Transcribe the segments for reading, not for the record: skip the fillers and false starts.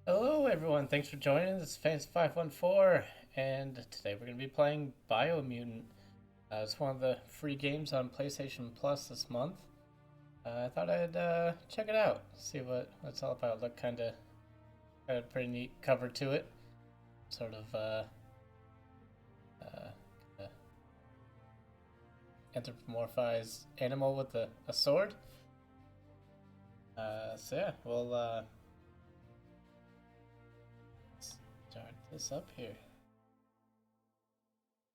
Hello, everyone. Thanks for joining. This is Fans514, and today we're going to be playing Biomutant. It's one of the free games on PlayStation Plus this month. I thought I'd check it out, see what it's all about. Look, kind of pretty neat cover to it. Sort of uh, anthropomorphized animal with a sword. So yeah, we'll start this up here.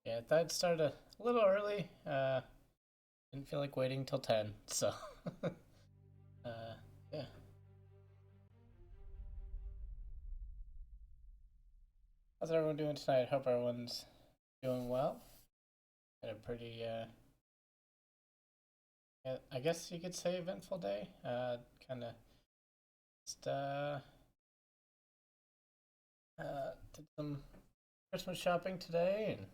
Yeah, I thought I'd start a little early. Didn't feel like waiting till 10, so yeah. How's everyone doing tonight? Hope everyone's doing well. Had a pretty, I guess you could say eventful day. Kind of just, did some Christmas shopping today, and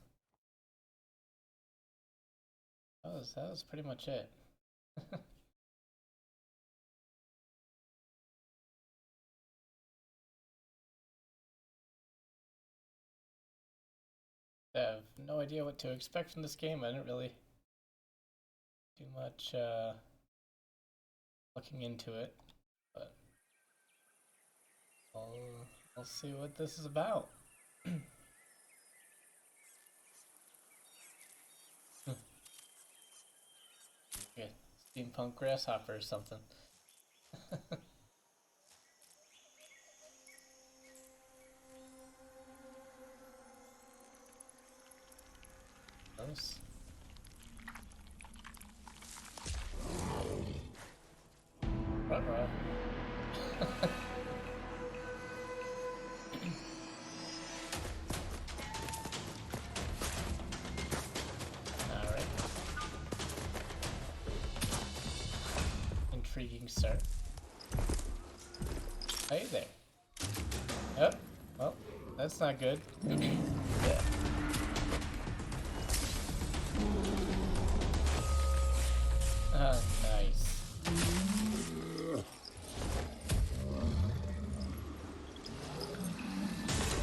that was pretty much it. I have no idea what to expect from this game. I didn't really do much looking into it, but I'll see what this is about. Yeah, steampunk grasshopper or something. Close. Ruh-roh. Alright. Intriguing start. Hey there. Oh, well, that's not good. Yeah. Oh, nice.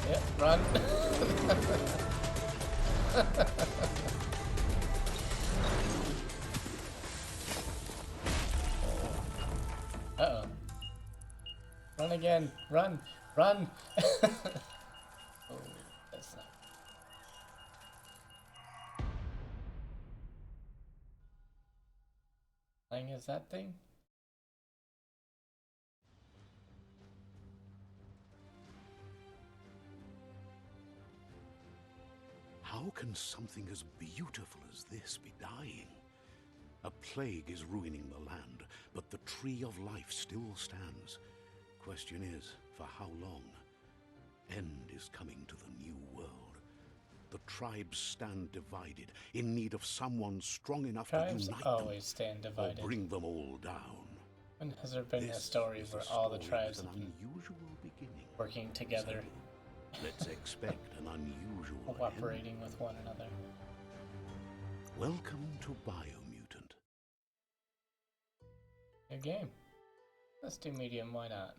Yep, run. Uh-oh. Run again. Run. Run. Oh, that's not. Playing as that thing? How can something as beautiful as this be dying? A plague is ruining the land, but the tree of life still stands. Question is, for how long? End is coming to the new world. The tribes stand divided, in need of someone strong enough to Tribes unite always them, stand or divided. bring them all down. And has there been a This story is where the all the story tribes with have an been unusual beginning. working together, So, let's expect an unusual end. cooperating with one another? Welcome to Biomutant. New game. Let's do medium, why not?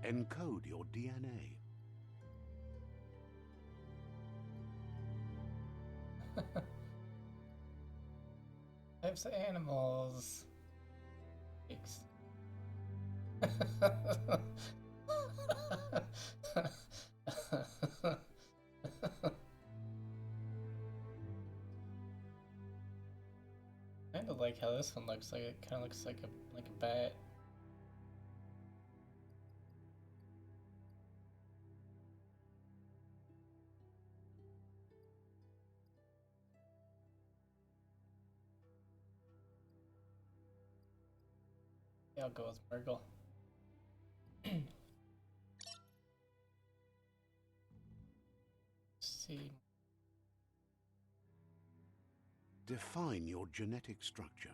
Encode your DNA. Types of animals. Pigs. Kind of like how this one looks like. It kind of looks like a bat. Yeah, I'll go with Murgle. See. Define your genetic structure.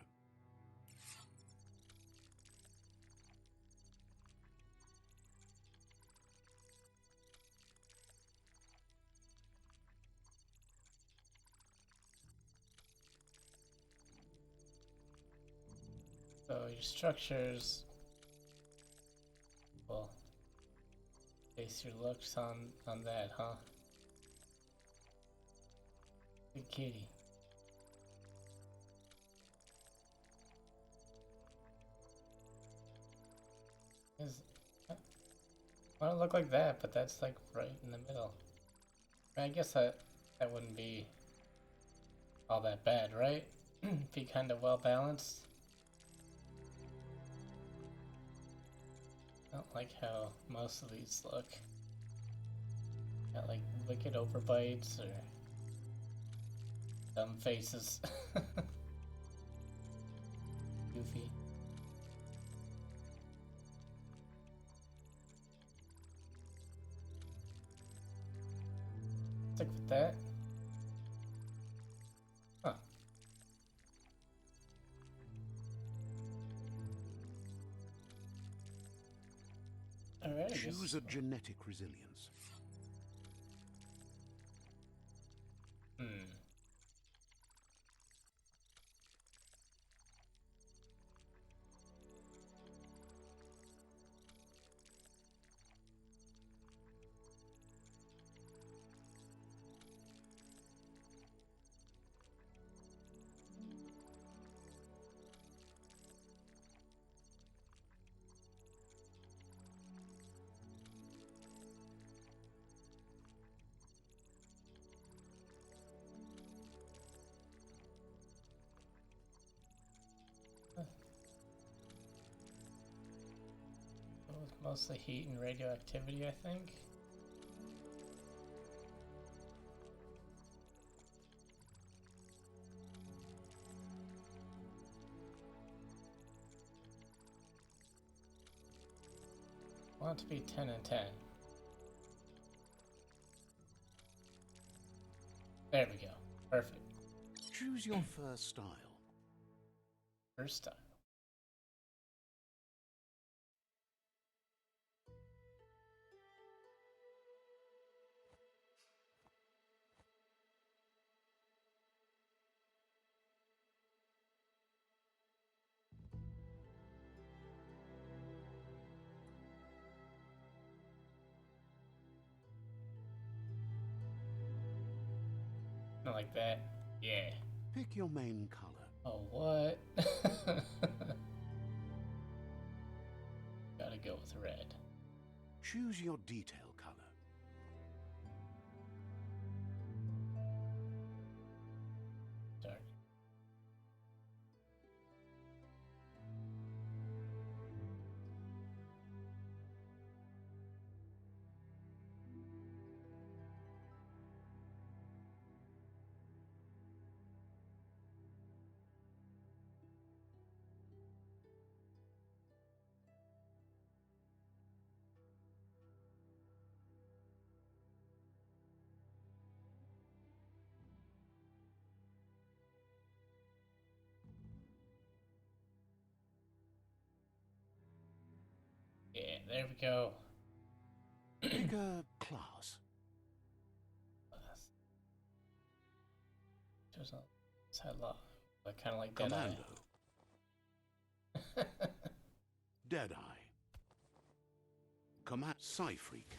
So your structures will base your looks on that, huh? Good kitty. Is I don't look like that, but that's like right in the middle. I guess that wouldn't be all that bad, right? Be kind of well balanced. I don't like how most of these look. Got like wicked overbites or dumb faces. Goofy. Stick with that. Huh. Alright, Choose a genetic resilience. Hmm. With mostly heat and radioactivity, I think. I want it to be 10 and 10. There we go. Perfect. Choose your first style. First time. Not like that. Yeah. Pick your main color. Oh, what? Gotta go with red. Choose your detail color. Dark. Yeah, there we go. Pick a class. Just law. I kind of like Commando. Deadeye. Deadeye. Command Psy-Freak.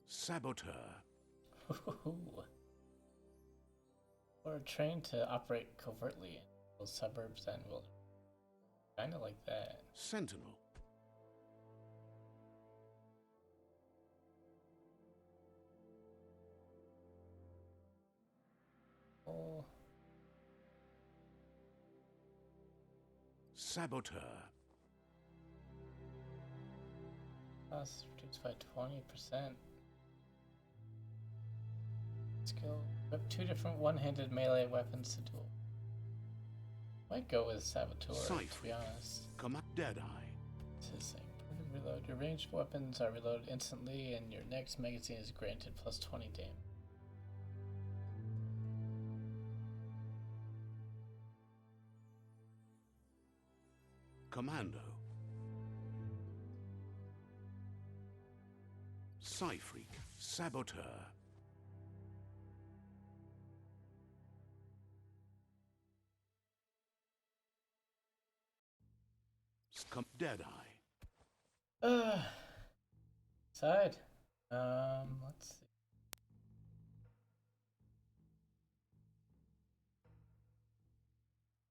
Saboteur. Or trained to operate covertly in those suburbs and will kind of like that. Sentinel. Oh, Saboteur. cost reduced by 20%. Skill. Equip 2 different one-handed melee weapons to duel. Might go with Saboteur, to be honest. Command Deadeye. It's his thing. Reload. Your ranged weapons are reloaded instantly, and your next magazine is granted plus 20 damage. Commando. Psy-Freak. Saboteur. Deadeye. Side. Let's see.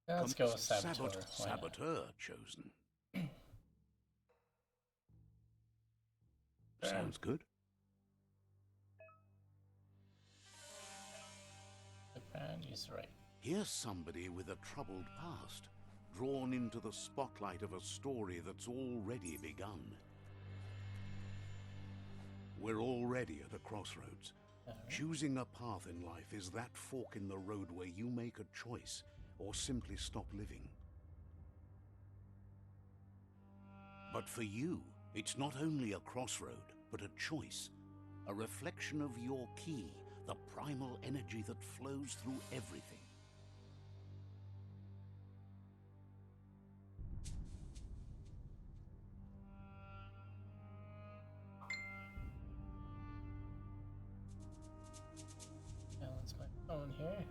Let's go with Saboteur. Saboteur chosen. Sounds good. He's right. Here's somebody with a troubled past, drawn into the spotlight of a story that's already begun. We're already at a crossroads. Choosing a path in life is that fork in the road where you make a choice or simply stop living. But for you, it's not only a crossroad, but a choice, a reflection of your key, the primal energy that flows through everything. Balance my phone here.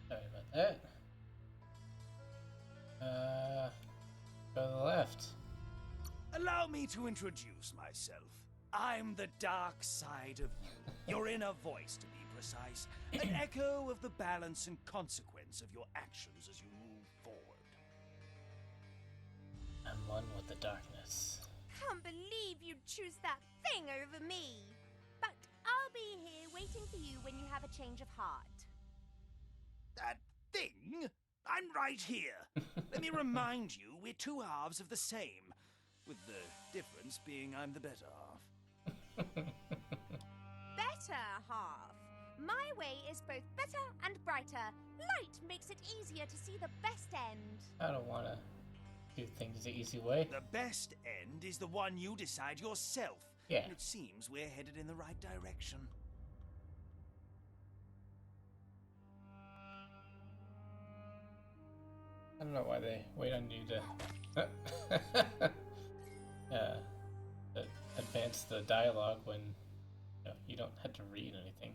Sorry about that. Go to the left. Allow me to introduce myself. I'm the dark side of you. Your inner voice, to be precise. An echo of the balance and consequence of your actions as you move forward. I'm one with the darkness. Can't believe you'd choose that thing over me. But I'll be here waiting for you when you have a change of heart. That thing? I'm right here. Let me remind you, we're two halves of the same. With the difference being I'm the better half. Better half. My way is both better and brighter. Light makes it easier to see the best end. I don't want to do things the easy way. The best end is the one you decide yourself. Yeah. And it seems we're headed in the right direction. I don't know why they wait on you to advance the dialogue when you don't have to read anything.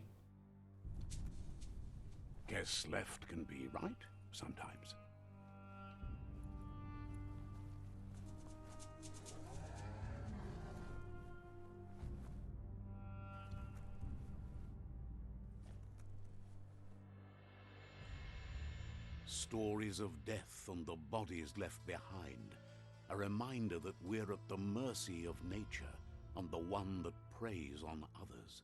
Guess left can be right sometimes. Stories of death and the bodies left behind. A reminder that we're at the mercy of nature and the one that preys on others.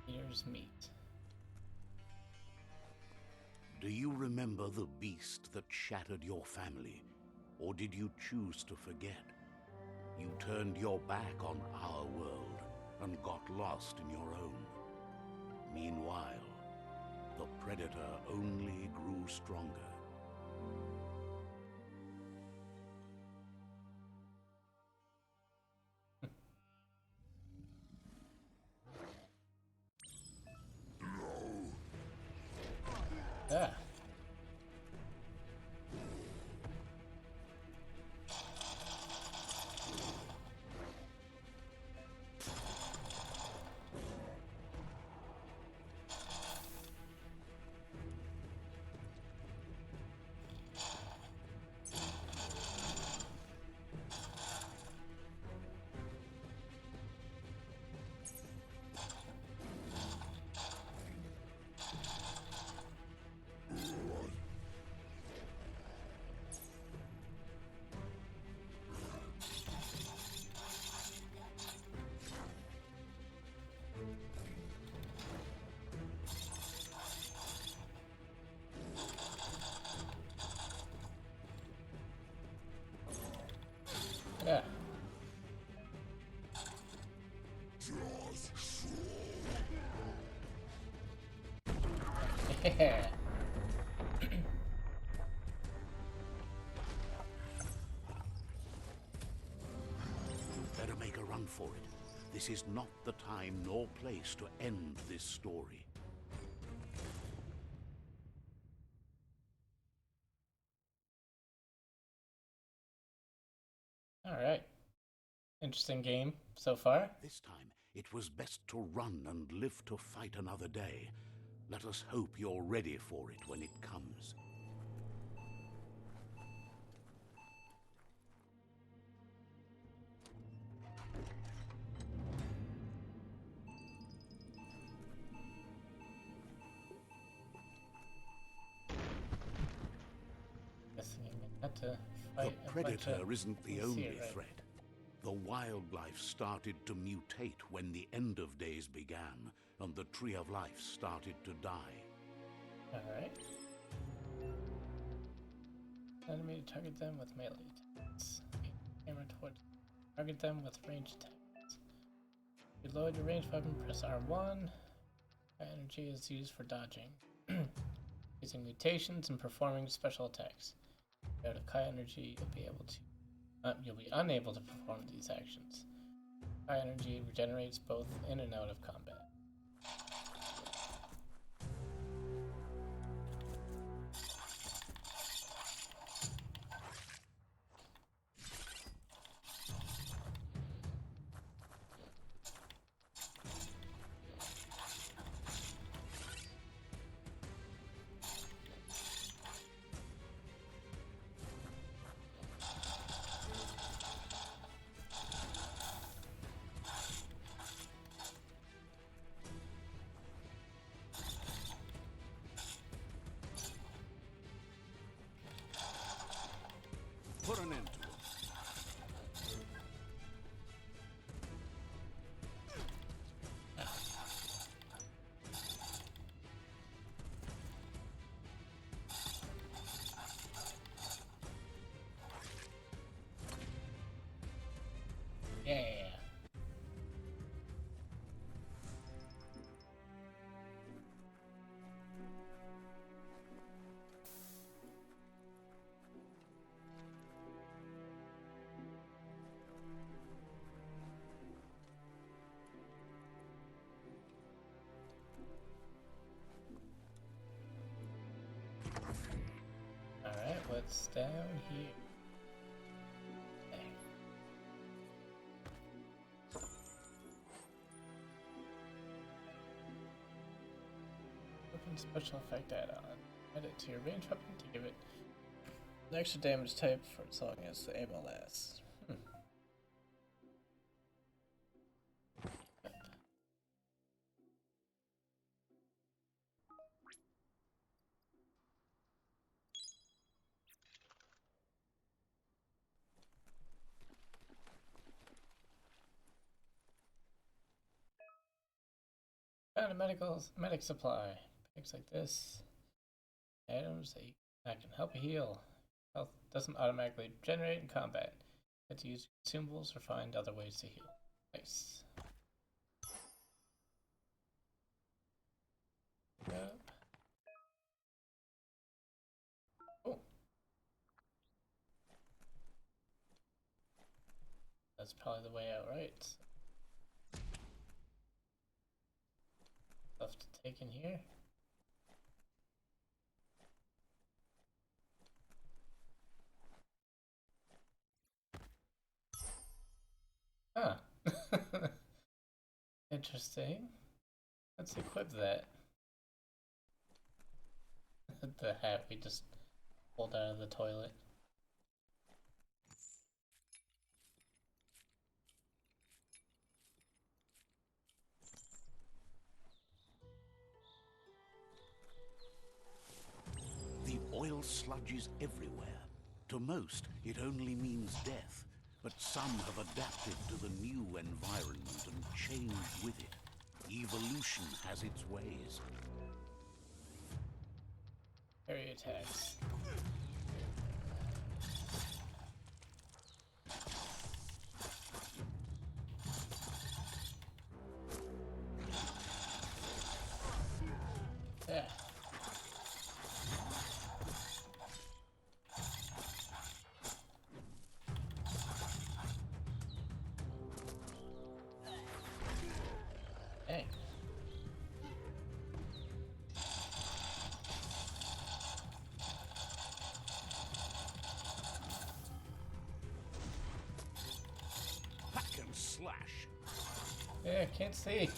Here's meat. Do you remember the beast that shattered your family? Or did you choose to forget? You turned your back on our world and got lost in your own. Meanwhile, the predator only grew stronger. Yeah. Yeah. Better make a run for it. This is not the time nor place to end this story. All right. Interesting game so far. This time, it was best to run and live to fight another day. Let us hope you're ready for it when it comes. Guessing I had to The fight a bunch predator of isn't the things only here, right? threat. The wildlife started to mutate when the end of days began, and the Tree of Life started to die. Alright. Enemy to target them with melee attacks. Camera toward target them with ranged attacks. Reload your ranged weapon, press R1. Energy is used for dodging. Using mutations and performing special attacks. Out of Kai energy, you'll be unable to perform these actions. Kai energy regenerates both in and out of combat. Put an end to it. Yeah. Alright, what's down here? Okay. Weapon special effect add-on. Add it to your range weapon to give it an extra damage type for as long as the ammo lasts. Found a medic supply. Packs like this. Items that can help you heal. Health doesn't automatically generate in combat. You have to use consumables or find other ways to heal. Nice. Yep. Oh. That's probably the way out, right? Stuff to take in here. Huh. Interesting. Let's equip that. The hat we just pulled out of the toilet. The oil sludges everywhere. To most, it only means death, but some have adapted to the new environment and changed with it. Evolution has its ways. Parry attacks. Yeah, can't see.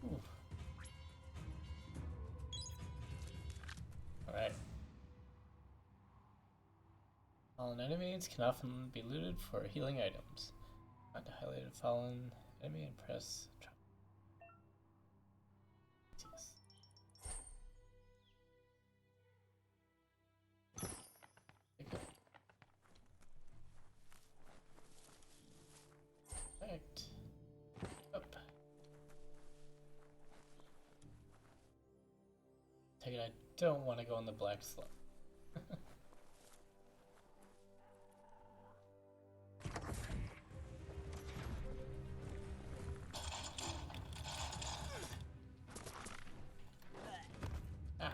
Ooh. Alright. Fallen enemies can often be looted for healing items. Find a highlighted fallen enemy and press. Perfect. Up. Take it, I don't want to go in the black slot. Ow,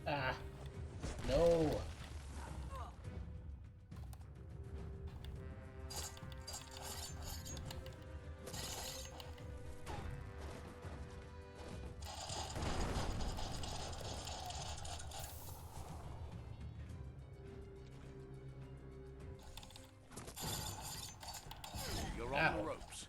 ah, no. You're on the ropes.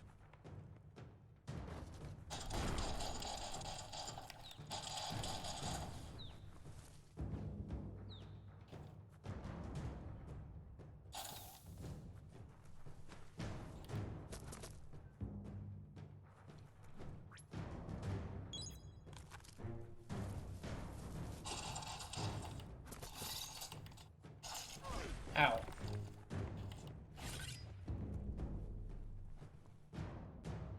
Ow.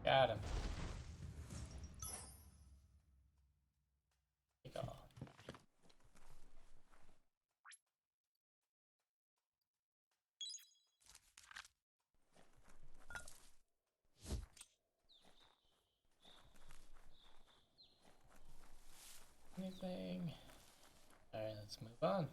Got him. Take off. Anything? Alright, let's move on.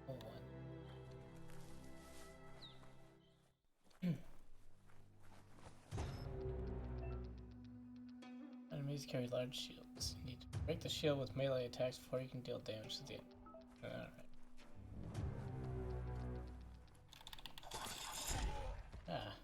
Hold on. Enemies carry large shields. You need to break the shield with melee attacks before you can deal damage to the enemy. Alright. Ah.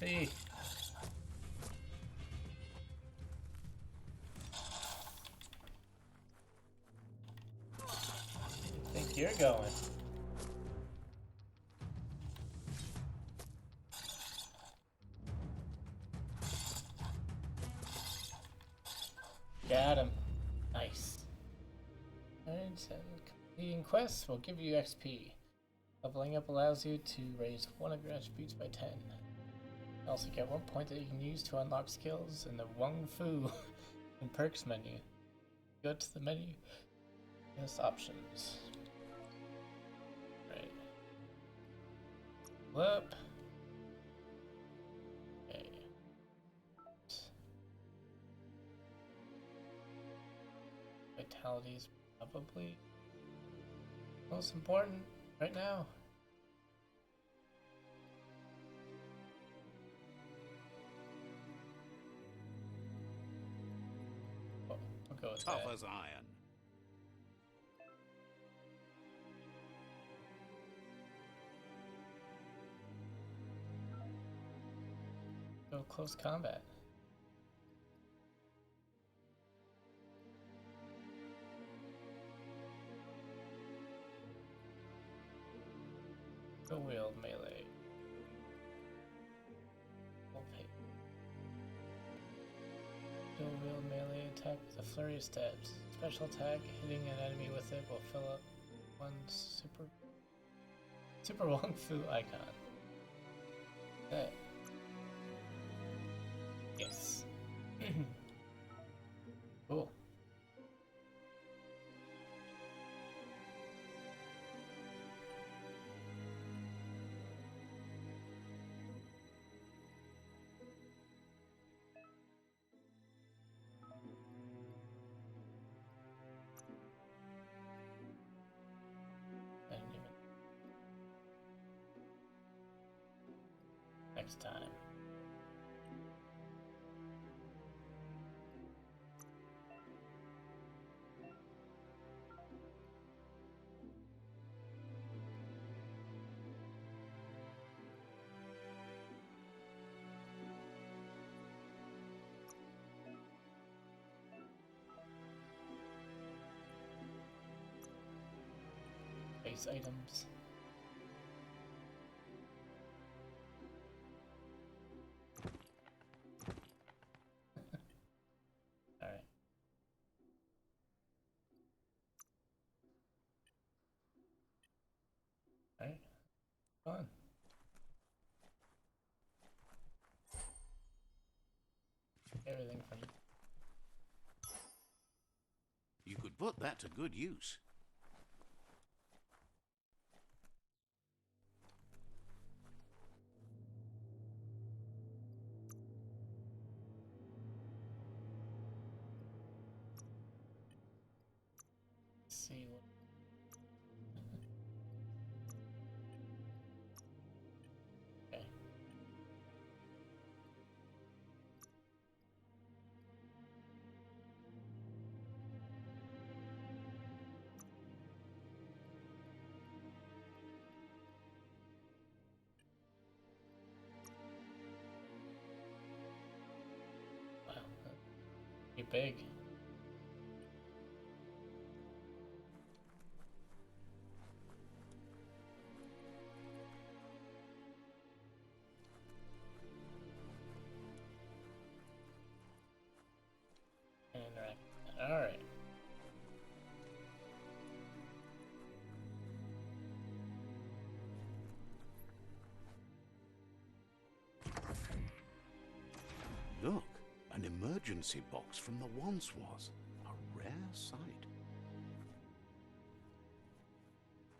See. Think you're going. Got him. Nice. And completing quests will give you XP. Leveling up allows you to raise one of your attributes by 10. You also get 1 point that you can use to unlock skills in the Wung Fu and perks menu. Go to the menu. Yes, options. Right. Up. Okay. Vitality is probably most important right now. Oh, I'll go with Tough that. as iron. Go close combat. Dual wield melee. Dual wield melee attack with a flurry of stabs. Special attack, hitting an enemy with it will fill up one super Wong Fu icon. Okay. Yes. Cool. I didn't even... Next time. Base items. Alright. Alright. Fun. Everything from... You could put that to good use. Let's see what... Okay. Wow. Pretty big. Interact. Alright. Look, an emergency box from the once was. A rare sight.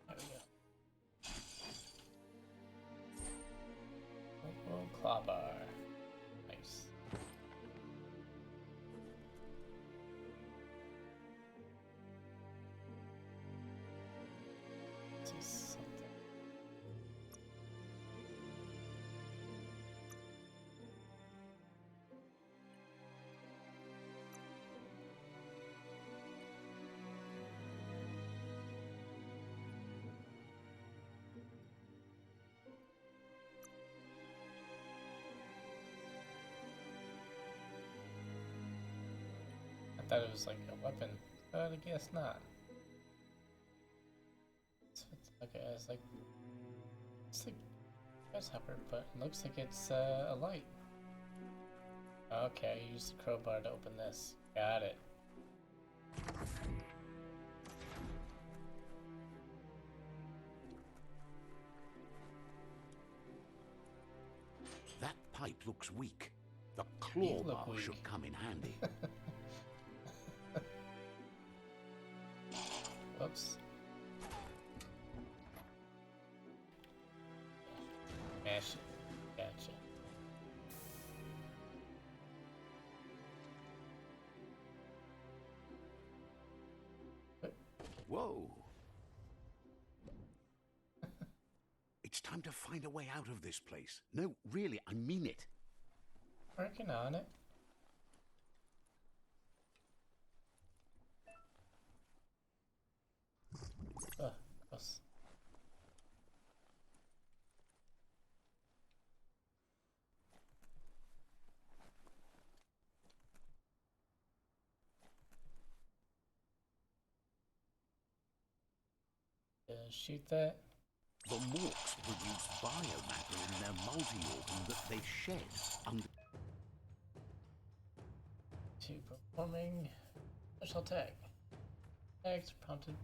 There we go. Oh, clawbar. Nice. This is something. I thought it was like a weapon, but I guess not. Okay, it's like grasshopper, but it looks like it's a light. Okay, use the crowbar to open this. Got it. That pipe looks weak. The You claw look bar weak. should come in handy. Whoops. Mash it. Gotcha. Whoa. It's time to find a way out of this place. No, really, I mean it. Working on it. Gross. Shoot that. The morks produce biomatter in their multi-organ that they shed under To performing special tag. Tags prompted.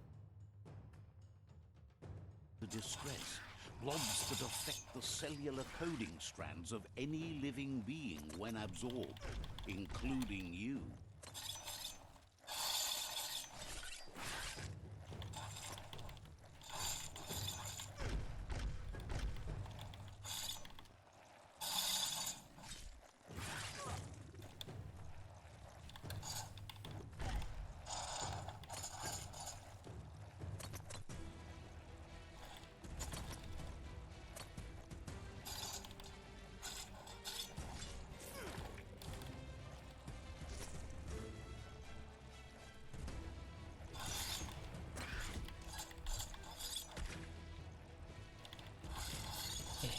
distress. Blobs that affect the cellular coding strands of any living being when absorbed, including you.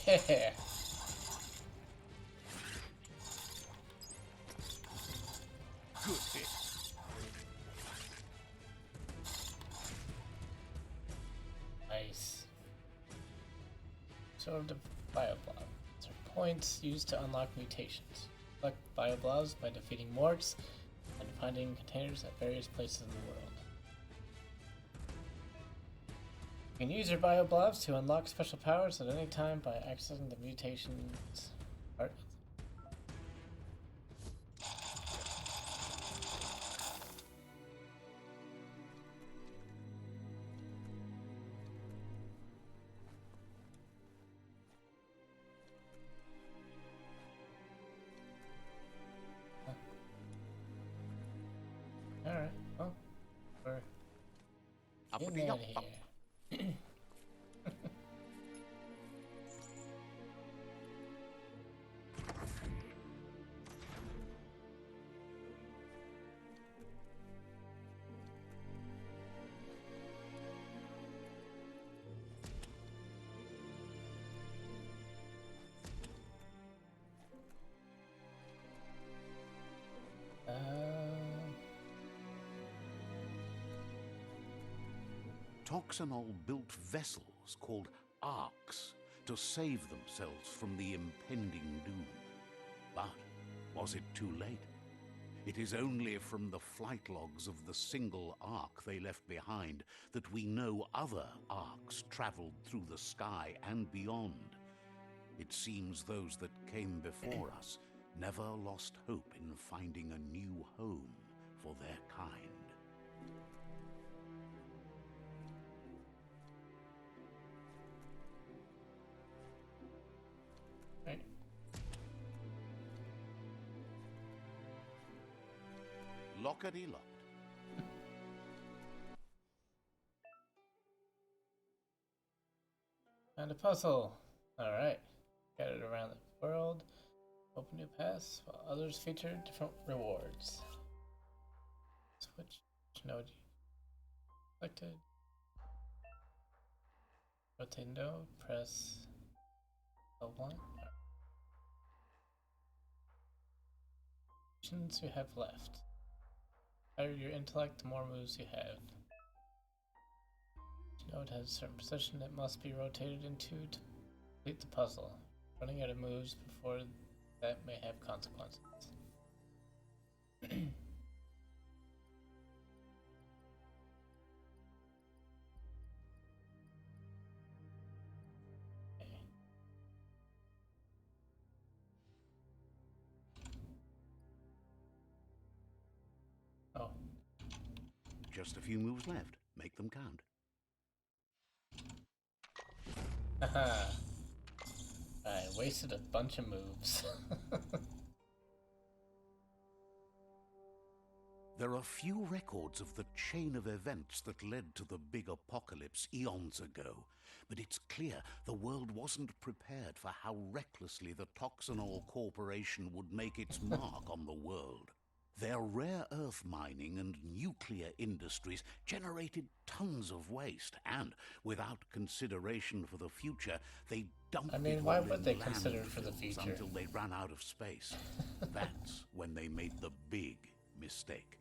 Yeah. Good hit. Nice. Absorbed a bioblob. These are points used to unlock mutations. Collect bioblobs by defeating morts and finding containers at various places in the world. You can use your bioblobs to unlock special powers at any time by accessing the mutations part. Alright, well, we're getting out of here. Toxanol built vessels called arks to save themselves from the impending doom. But was it too late? It is only from the flight logs of the single ark they left behind that we know other arks traveled through the sky and beyond. It seems those that came before us never lost hope in finding a new home for their kind. Right. Lockety locked. Found a puzzle. Alright. Got it around the world. Open new paths, while others feature different rewards. Switch node selected. Rotate node, press L1. Options you have left. The higher your intellect, the more moves you have. Each node has a certain position that must be rotated into to complete the puzzle. Running out of moves before that may have consequences. Okay. Oh, Just a few moves left. Make them count. haha. I wasted a bunch of moves. There are few records of the chain of events that led to the big apocalypse eons ago, but it's clear the world wasn't prepared for how recklessly the Toxanol Corporation would make its mark on the world. Their rare earth mining and nuclear industries generated tons of waste, and without consideration for the future, they dumped I mean, it why all would in they consider for the landfills future? until they ran out of space. That's when they made the big mistake.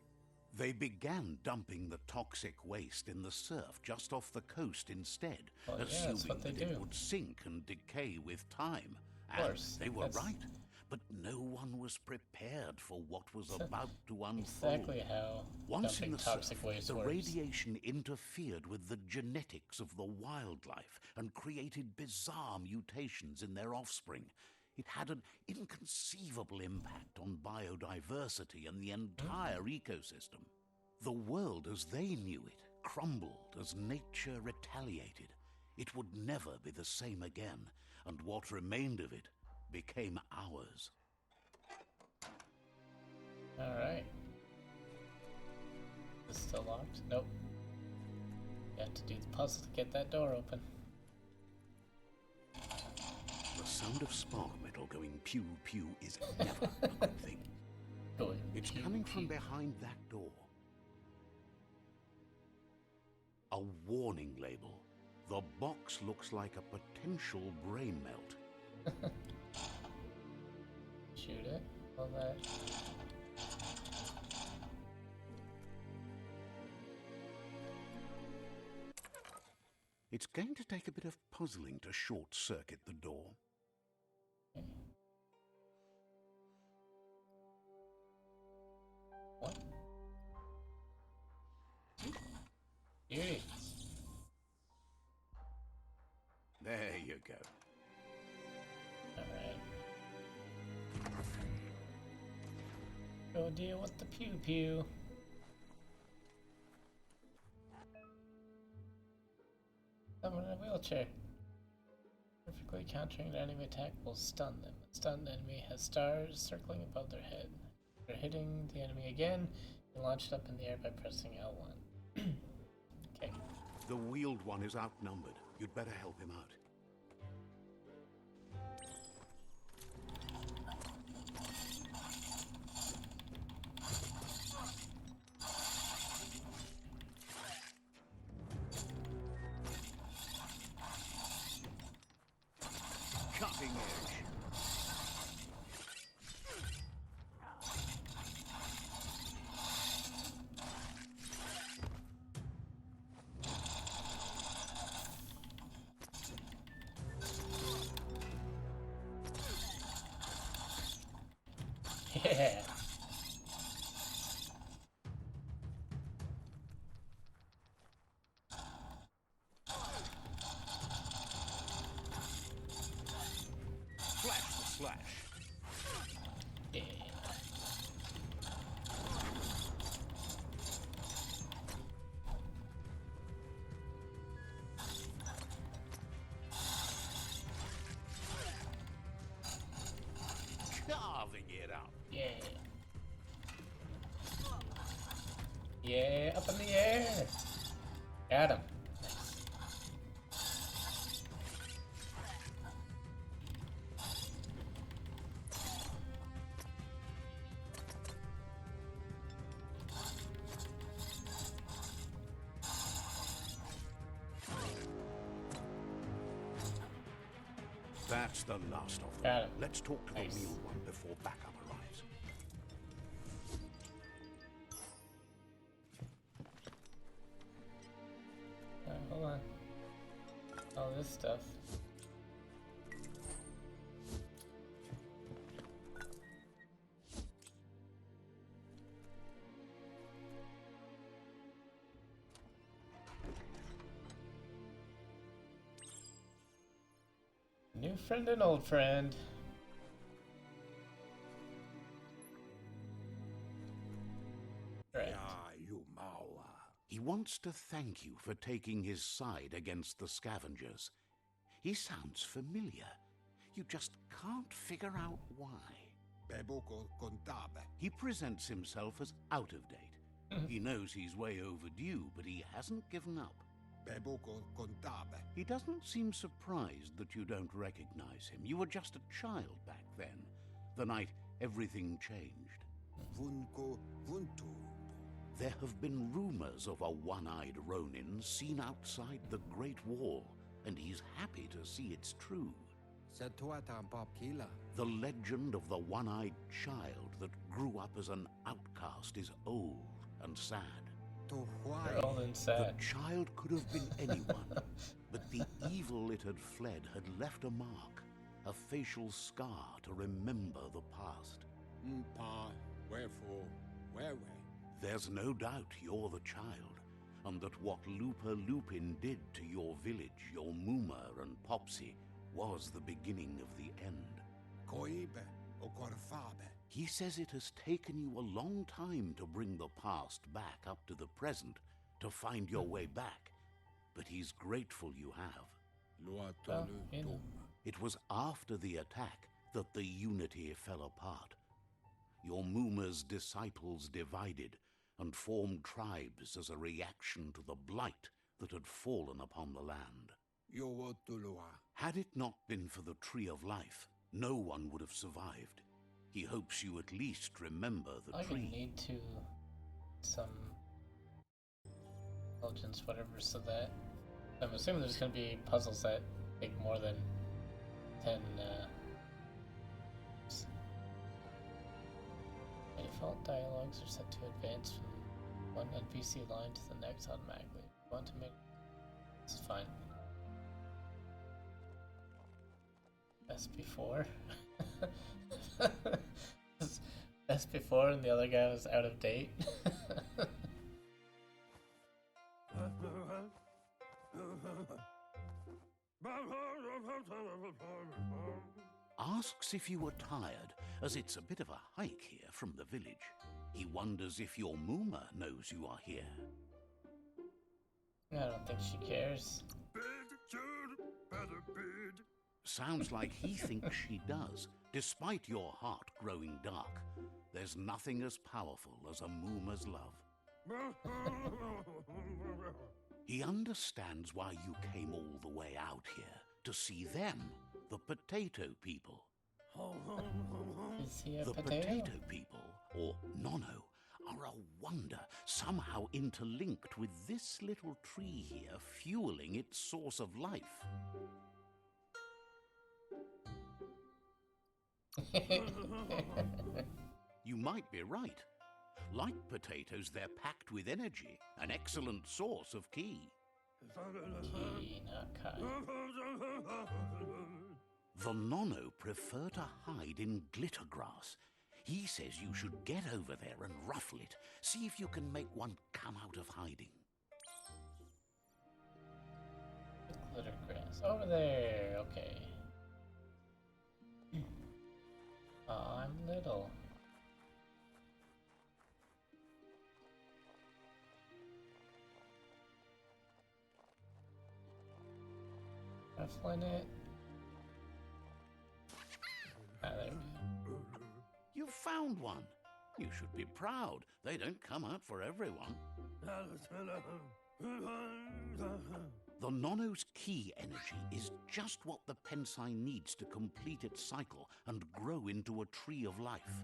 They began dumping the toxic waste in the surf just off the coast instead, Well, yeah, that's assuming what they that it do. would sink and decay with time. Of course, And they were that's right. But no one was prepared for what was about to unfold. exactly how Once in dumping the toxic surf, waste the works. radiation interfered with the genetics of the wildlife and created bizarre mutations in their offspring. It had an inconceivable impact on biodiversity and the entire ecosystem. The world as they knew it crumbled as nature retaliated. It would never be the same again, and what remained of it became ours. Alright. Is it still locked? Nope. You have to do the puzzle to get that door open. The sound of spark metal going pew pew is never a good thing. Going It's pew, coming from pew. behind that door. A warning label. The box looks like a potential brain melt. Shoot it. All that. It's going to take a bit of puzzling to short-circuit the door. Okay. What? Beauty. There you go. Alright. Go deal with the pew pew. Someone in a wheelchair. Perfectly countering an enemy attack will stun them. A stunned enemy has stars circling above their head. After hitting the enemy again, you launch it up in the air by pressing L1. Okay. The wheeled one is outnumbered. You'd better help him out. Cutting edge. Yeah. Flash the slash. Yeah. Carving it up. Yeah. Yeah, up in the air. Got him. That's the last of them. Got him. Let's talk to Nice. the wheeled one before backup arrives. Hold on. All this stuff. New friend and old friend. Right. He wants to thank you for taking his side against the scavengers. He sounds familiar. You just can't figure out why. He presents himself as out of date. He knows he's way overdue, but he hasn't given up. He doesn't seem surprised that you don't recognize him. You were just a child back then, the night everything changed. There have been rumors of a one-eyed Ronin seen outside the Great Wall, and he's happy to see it's true. The legend of the one-eyed child that grew up as an outcast is old. and sad. They're old and The sad. child could have been anyone, but the evil it had fled had left a mark, a facial scar to remember the past. Pa, wherefore, where? There's no doubt you're the child, and that what Looper Lupin did to your village, your Moomer and Popsy, was the beginning of the end. Coibe, o Corfabe. He says it has taken you a long time to bring the past back up to the present, to find your way back, but he's grateful you have. Well, you know. It was after the attack that the Unity fell apart. Your Moomer's disciples divided and formed tribes as a reaction to the blight that had fallen upon the land. Had it not been for the Tree of Life, no one would have survived. He hopes you at least remember the I tree. need to some intelligence, whatever, so that I'm assuming there's going to be puzzles that take more than 10 default dialogues are set to advance from one NPC line to the next automatically. If you want to make this is fine. Best before. Best before, and the other guy was out of date. Asks if you were tired, as it's a bit of a hike here from the village. He wonders if your Moomer knows you are here. I don't think she cares. Sounds like he thinks she does, despite your heart growing dark. There's nothing as powerful as a Moomer's love. He understands why you came all the way out here, to see them, the potato people. Is he a The potato? people, or Nono, are a wonder, somehow interlinked with this little tree here, fueling its source of life. You might be right. Like potatoes, they're packed with energy, an excellent source of ki. Key, not Kai. The Nono prefer to hide in glitter grass. He says you should get over there and ruffle it. See if you can make one come out of hiding. Glitter grass. Over there, okay. I'm little. Ruffling it. Ah, there we go. You found one. You should be proud. They don't come out for everyone. The Nono's ki energy is just what the Pensai needs to complete its cycle and grow into a tree of life.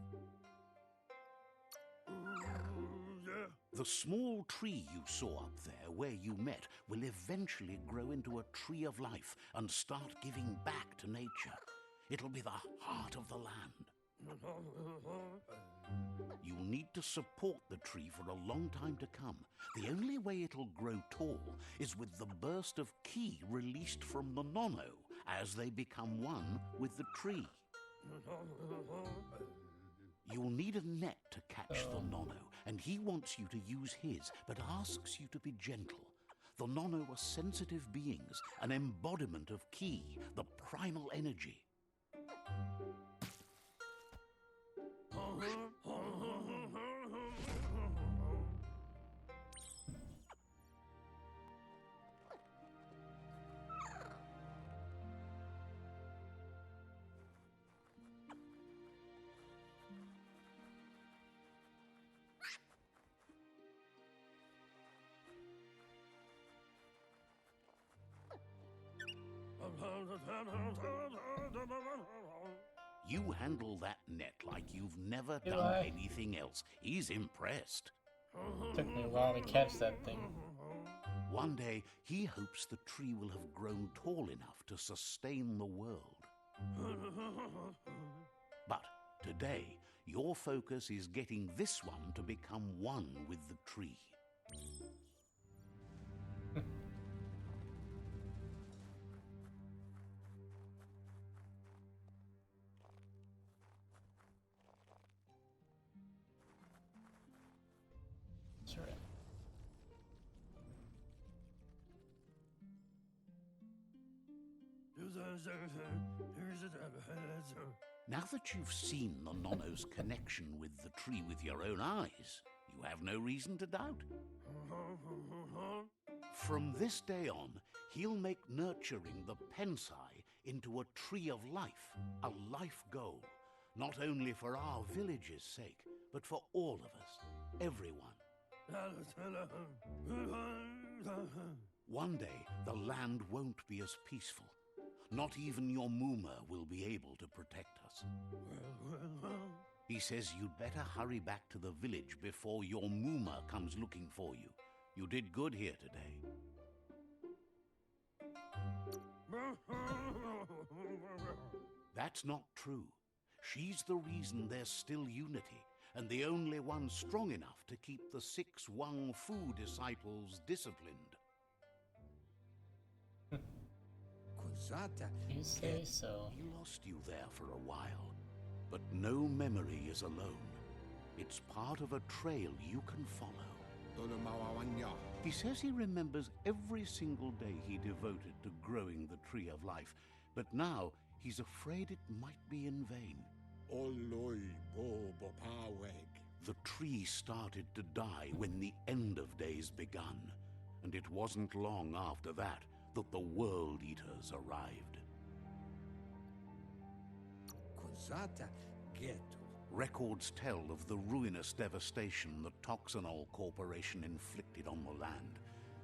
The small tree you saw up there where you met will eventually grow into a tree of life and start giving back to nature. It'll be the heart of the land. You'll need to support the tree for a long time to come. The only way it'll grow tall is with the burst of ki released from the Nono as they become one with the tree. You'll need a net to catch the Nono, and he wants you to use his, but asks you to be gentle. The Nono are sensitive beings, an embodiment of ki, the primal energy. You handle that net like you've never Do done I? anything else. He's impressed. Took me a while to catch that thing. One day, he hopes the tree will have grown tall enough to sustain the world. But today, Your focus is getting this one to become one with the tree. Sure. Now that you've seen the Nonno's connection with the tree with your own eyes, you have no reason to doubt. From this day on, he'll make nurturing the Pensai into a tree of life, a life goal, not only for our village's sake, but for all of us, everyone. One day, the land won't be as peaceful. Not even your Muma will be able to protect us. He says you'd better hurry back to the village before your Muma comes looking for you. You did good here today. That's not true. She's the reason there's still unity, and the only one strong enough to keep the 6 Wang Fu disciples disciplined. You say so. He lost you there for a while, but no memory is alone. It's part of a trail you can follow. He says he remembers every single day he devoted to growing the Tree of Life, but now he's afraid it might be in vain. The tree started to die when the end of days begun, and it wasn't long after that the World Eaters arrived. Records tell of the ruinous devastation the Toxanol Corporation inflicted on the land.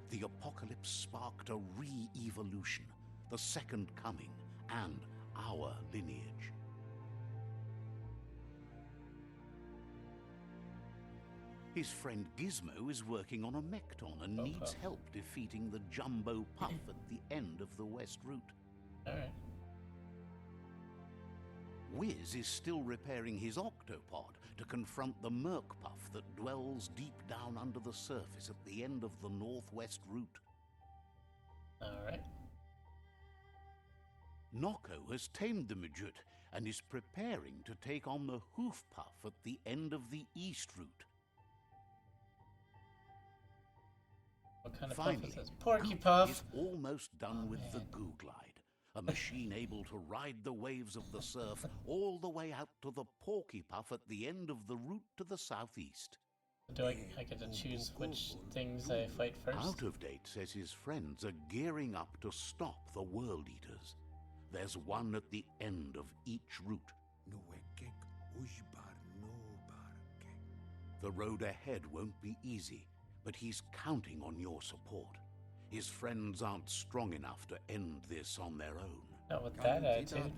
The apocalypse sparked a re-evolution, the Second Coming, and our lineage. His friend Gizmo is working on a Mekton and needs help defeating the Jumbo Puff at the end of the West Route. Alright. Wiz is still repairing his octopod to confront the Merc Puff that dwells deep down under the surface at the end of the Northwest Route. Alright. Noko has tamed the Majut and is preparing to take on the Hoof Puff at the end of the East Route. What kind of Finally, puff is this? Porky Goop Puff! is almost done with the Goo Glide, a machine able to ride the waves of the surf all the way out to the Porky Puff at the end of the route to the southeast. Do I get to choose which things I fight first? Out of Date says his friends are gearing up to stop the World Eaters. There's one at the end of each route. The road ahead won't be easy, but he's counting on your support. His friends aren't strong enough to end this on their own. Not with that attitude.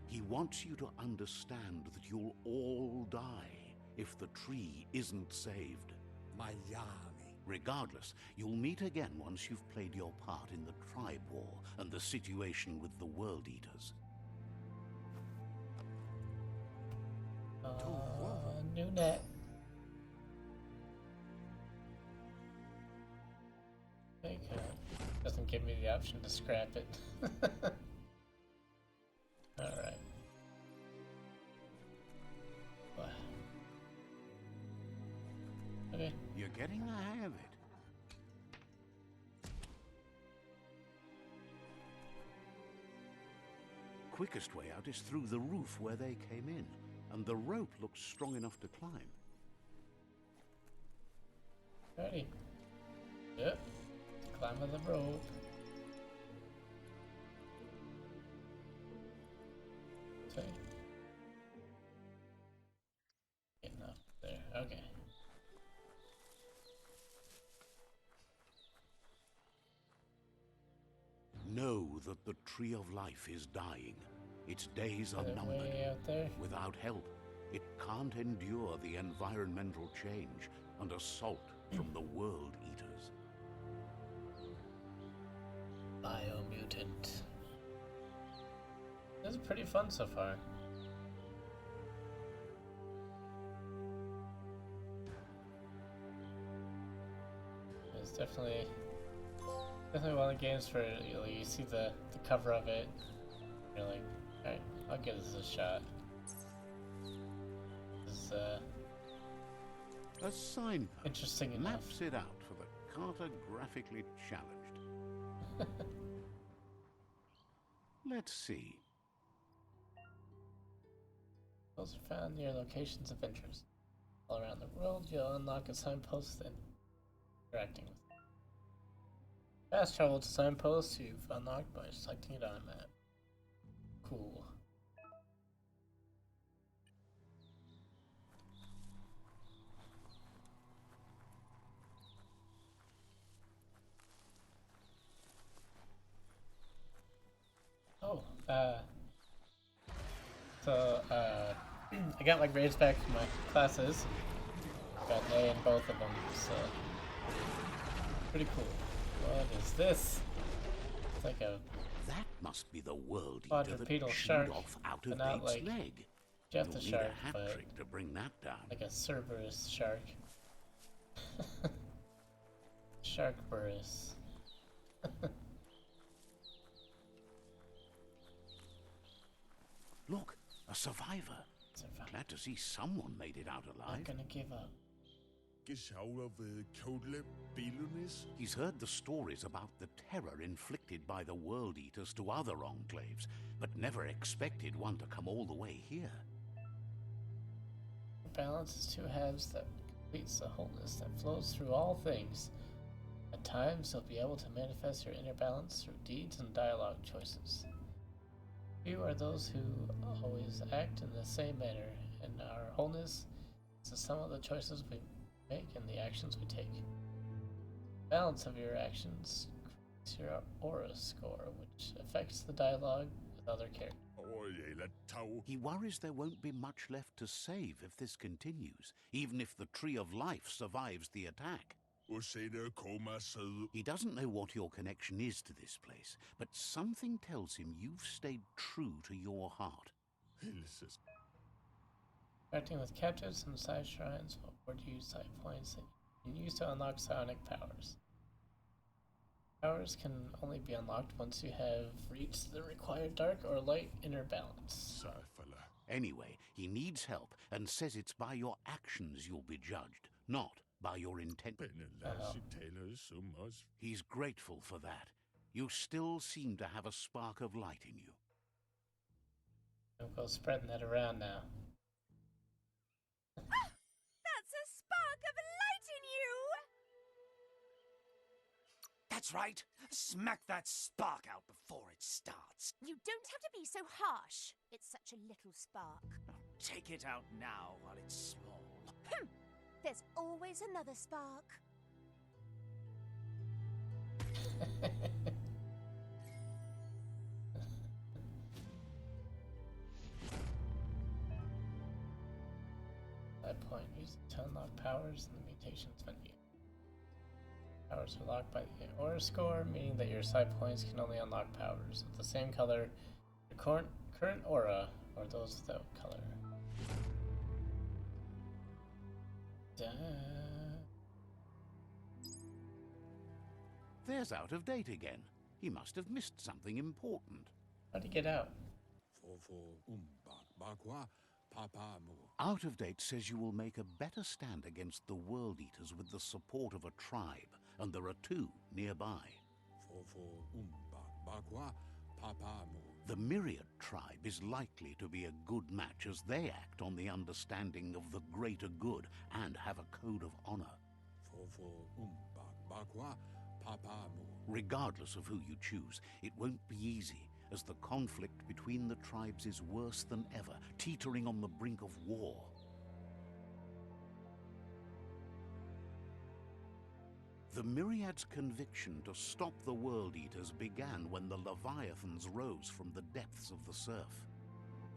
He wants you to understand that you'll all die if the tree isn't saved. Regardless, you'll meet again once you've played your part in the tribe war and the situation with the World Eaters. New net. Okay. Doesn't give me the option to scrap it. Alright. Wow. Okay. You're getting the hang of it. Quickest way out is through the roof where they came in, and the rope looks strong enough to climb. Ready. Yep. Climb on the rope. Okay. Getting up there. Okay. Know that the Tree of Life is dying. Its days are numbered. Way out there. Without help, it can't endure the environmental change and assault from the World Eaters. Biomutant. This is pretty fun so far. definitely one of the games where you see the cover of it, you're like, alright, I'll give this a shot. This is A signpost interesting enough. maps it out for the cartographically challenged. Let's see. Those are found near locations of interest. All around the world, you'll unlock a signpost and interacting with it. Fast travel to signposts you've unlocked by selecting it on a map. Cool. Oh, I got like grades back from my classes. Got an A in both of them, so pretty cool. What is this? It's like a That must be the world eater quadrupedal that shark, chewed off out but of not Bates' like leg. Jeff You'll the need shark, a hat but trick to bring that down. like a Cerberus shark. Sharkburus. Look, a survivor. Glad to see someone made it out alive. Not gonna give up. Geschaut Kodle Belunis? He's heard the stories about the terror inflicted by the World Eaters to other enclaves, but never expected one to come all the way here. Balance is two halves that completes the wholeness that flows through all things. At times, you'll be able to manifest your inner balance through deeds and dialogue choices. Few are those who always act in the same manner, and our wholeness is the sum of the choices we make and the actions we take. Balance of your actions creates your aura score, which affects the dialogue with other characters. He worries there won't be much left to save if this continues, even if the Tree of Life survives the attack. He doesn't know what your connection is to this place, but something tells him you've stayed true to your heart. Interacting with captives and side shrines will award you side points that you can use to unlock psionic powers. Powers can only be unlocked once you have reached the required dark or light inner balance. Anyway, he needs help and says it's by your actions you'll be judged, not by your intent. He's grateful for that. You still seem to have a spark of light in you. I'll go spreading that around now. That's a spark of light in you! That's right. Smack that spark out before it starts. You don't have to be so harsh. It's such a little spark. Take it out now while it's small. There's always another spark. That point, use it to unlock powers in the mutations menu. Powers are locked by the aura score, meaning that your side points can only unlock powers of the same color, your current aura, or those without color. There's out of date again. He must have missed something important. How'd he get out? Out of date says you will make a better stand against the World Eaters with the support of a tribe, and there are two nearby. The Myriad tribe is likely to be a good match as they act on the understanding of the greater good and have a code of honor. Regardless of who you choose, it won't be easy, as the conflict between the tribes is worse than ever, teetering on the brink of war. The Myriad's conviction to stop the World Eaters began when the Leviathans rose from the depths of the surf.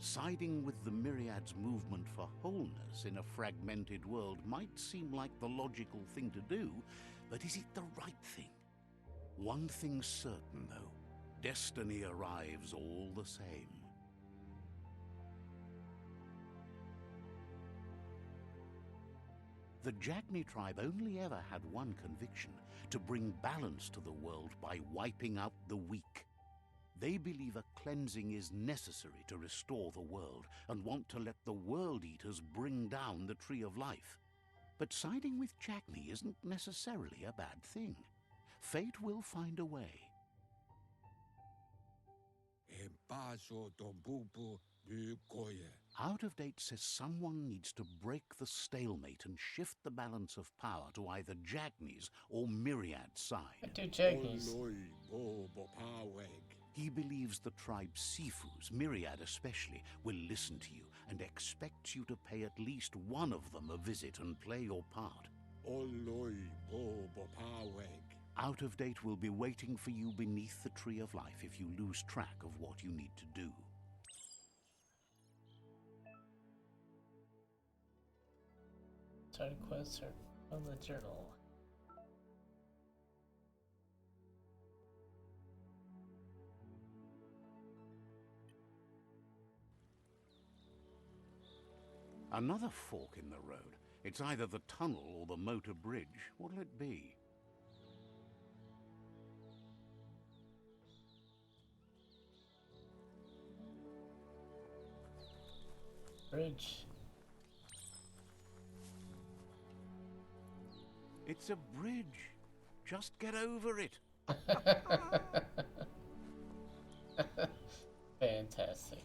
Siding with the Myriad's movement for wholeness in a fragmented world might seem like the logical thing to do, but is it the right thing? One thing's certain, though. Destiny arrives all the same. The Jagni tribe only ever had one conviction: to bring balance to the world by wiping out the weak. They believe a cleansing is necessary to restore the world, and want to let the World Eaters bring down the Tree of Life. But siding with Jagni isn't necessarily a bad thing. Fate will find a way. Out of Date says someone needs to break the stalemate and shift the balance of power to either Jagni's or Myriad's side. I do Jaggies. He believes the tribe Sifus, Myriad especially, will listen to you and expects you to pay at least one of them a visit and play your part. Out of Date will be waiting for you beneath the Tree of Life if you lose track of what you need to do. Side quests are on the journal. Another fork in the road. It's either the tunnel or the motor bridge. What'll it be? Bridge. It's a bridge. Just get over it. Fantastic.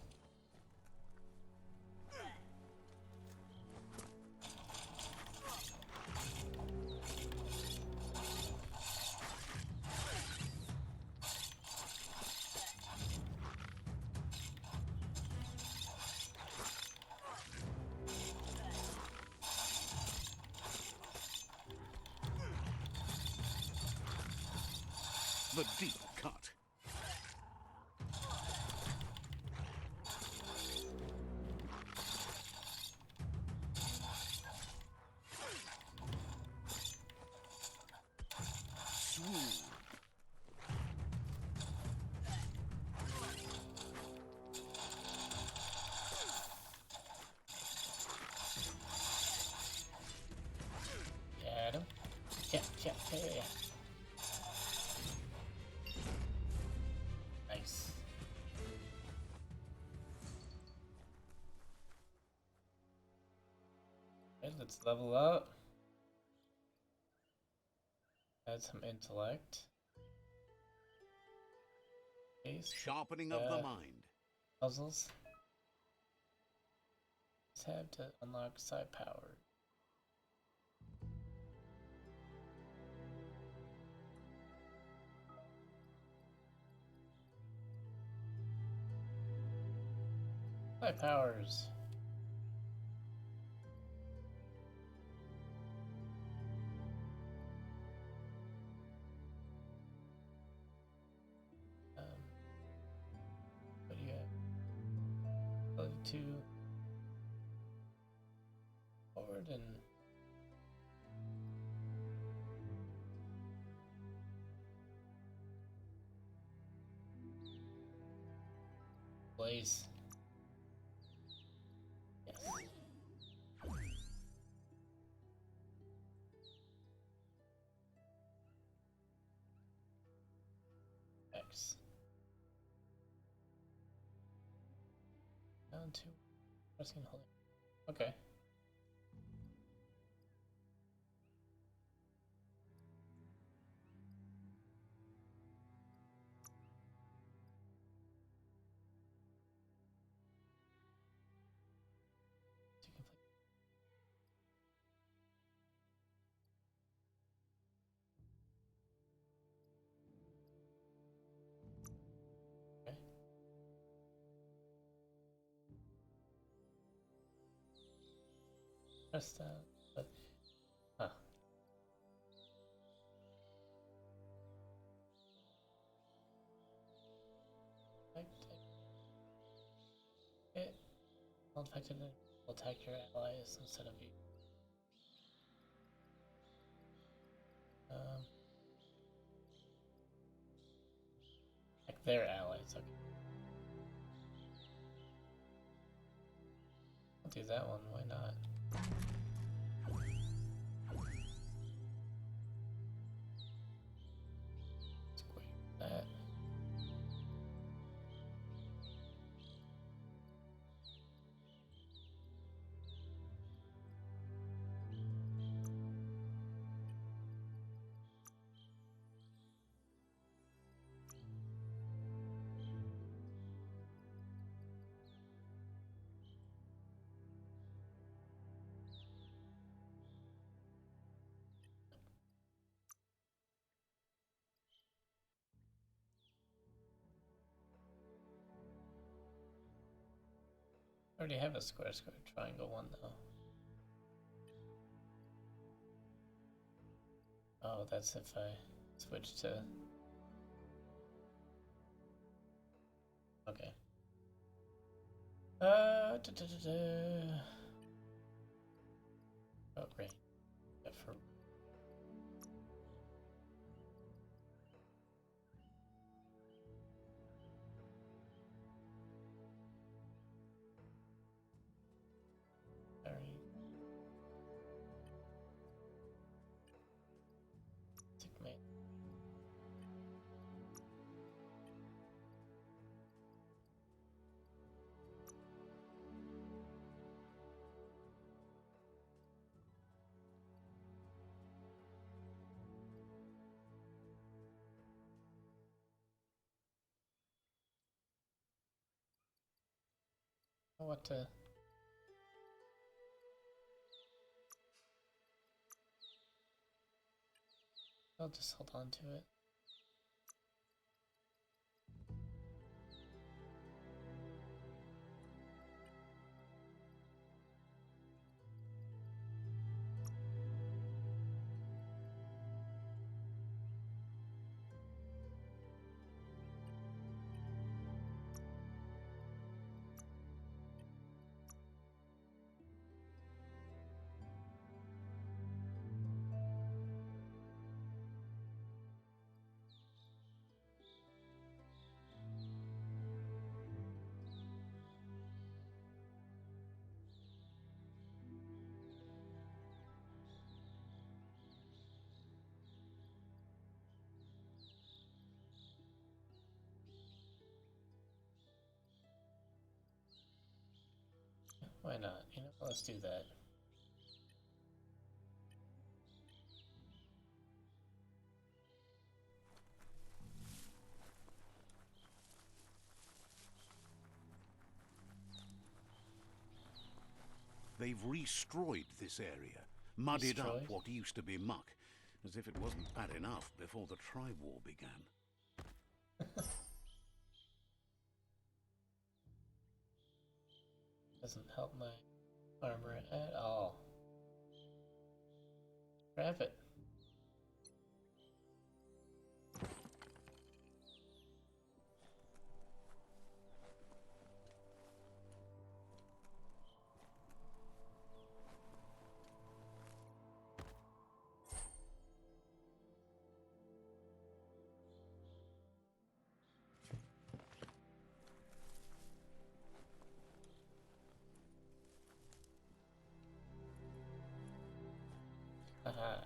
The deep cut. Swoop. Get him. Yeah. Nice. Okay, let's level up. Add some intellect. Sharpening of the mind. Puzzles. Tab to unlock side power. Side powers. What do you have? Ability to forward and blaze. Yes. X. Down to pressing and holding. Okay. So you can play. Okay. Press that. But, huh. It infected and will attack your allies instead of you. Like their allies. Okay. I'll do that one. Why not? already have a square, triangle one though. Oh, that's if I switch to... Okay. Oh, great. Yeah, for... Sorry. Tick me. What to... I'll just hold on to it. Why not? You know, let's do that. They've destroyed this area, muddied up Destroyed? what used to be muck, as if it wasn't bad enough before the tri-war began. Doesn't help my armor at all. Grab it. Aha.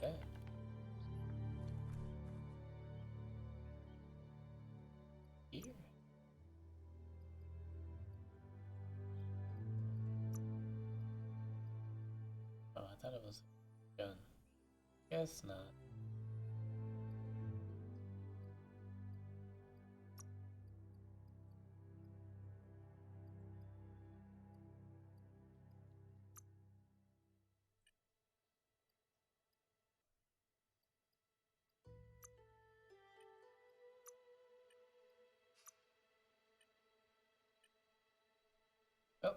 Okay. Here. Oh, I thought it was a gun. Guess not. Oh.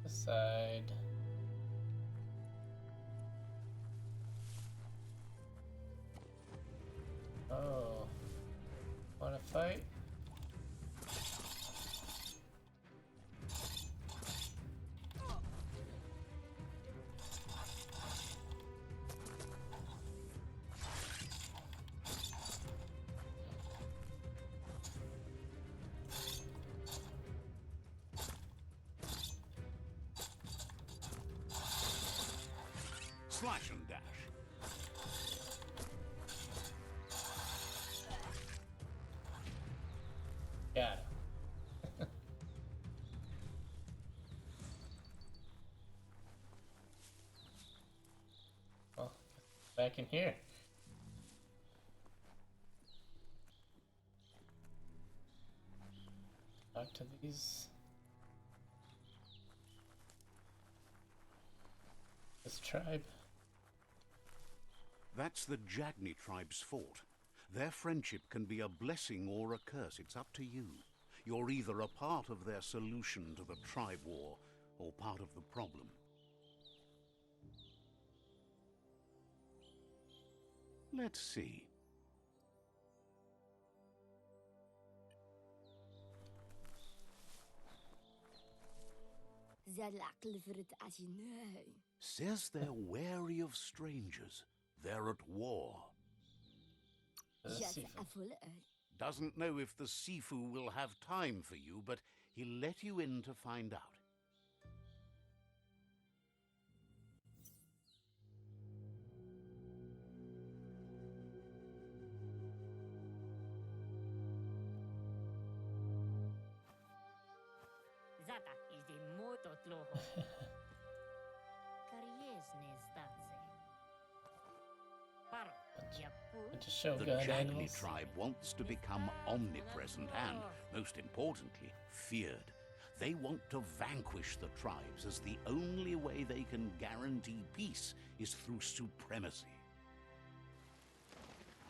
This side. Oh. Wanna fight? Slash and dash. Got it. Well, back in here. Talk to these. This tribe. That's the Jagni tribe's fort. Their friendship can be a blessing or a curse. It's up to you. You're either a part of their solution to the tribe war or part of the problem. Let's see. Says they're wary of strangers. They're at war. Doesn't know if the Sifu will have time for you, but he'll let you in to find out. Zata is the moto tloho. Kariesne zdatse. Paro, Bunch of The Shogun Jagni animals. tribe wants to become omnipresent and, most importantly, feared. They want to vanquish the tribes, as the only way they can guarantee peace is through supremacy.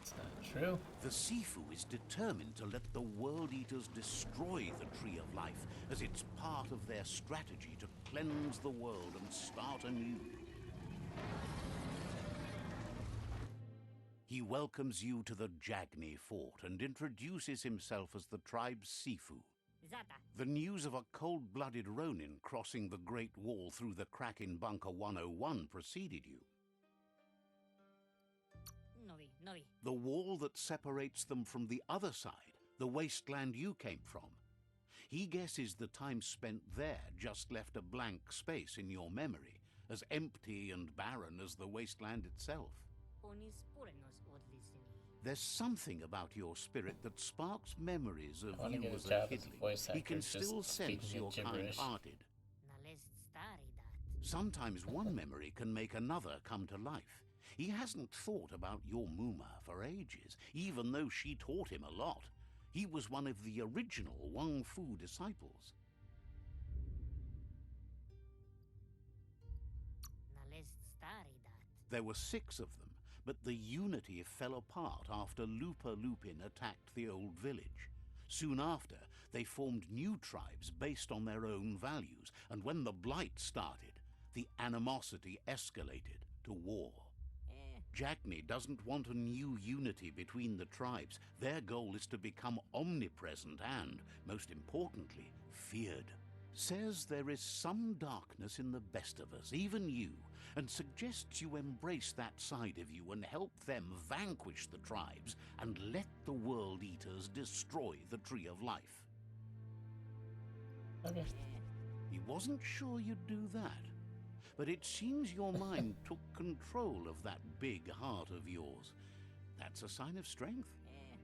It's not true. The Sifu is determined to let the World Eaters destroy the Tree of Life, as it's part of their strategy to cleanse the world and start anew. He welcomes you to the Jagni fort and introduces himself as the tribe's Sifu. Zata. The news of a cold-blooded Ronin crossing the Great Wall through the crack in Bunker 101 preceded you. Novi. The wall that separates them from the other side, the wasteland you came from. He guesses the time spent there just left a blank space in your memory, as empty and barren as the wasteland itself. Onis porenos odlisini. There's something about your spirit that sparks memories I of want to you get a as a job as a kidling. voice He actor, can just still sense speaking in you're gibberish. kind-hearted. Nalest stari dat. Sometimes one memory can make another come to life. He hasn't thought about your Muma for ages, even though she taught him a lot. He was one of the original Wang Fu disciples. Nalest stari dat. There were 6 of them, but the unity fell apart after Lupa Lupin attacked the old village. Soon after, they formed new tribes based on their own values, and when the Blight started, the animosity escalated to war. Jagni doesn't want a new unity between the tribes. Their goal is to become omnipresent and, most importantly, feared. Says there is some darkness in the best of us, even you, and suggests you embrace that side of you and help them vanquish the tribes and let the World Eaters destroy the Tree of Life. Okay. He wasn't sure you'd do that, but it seems your mind took control of that big heart of yours. That's a sign of strength.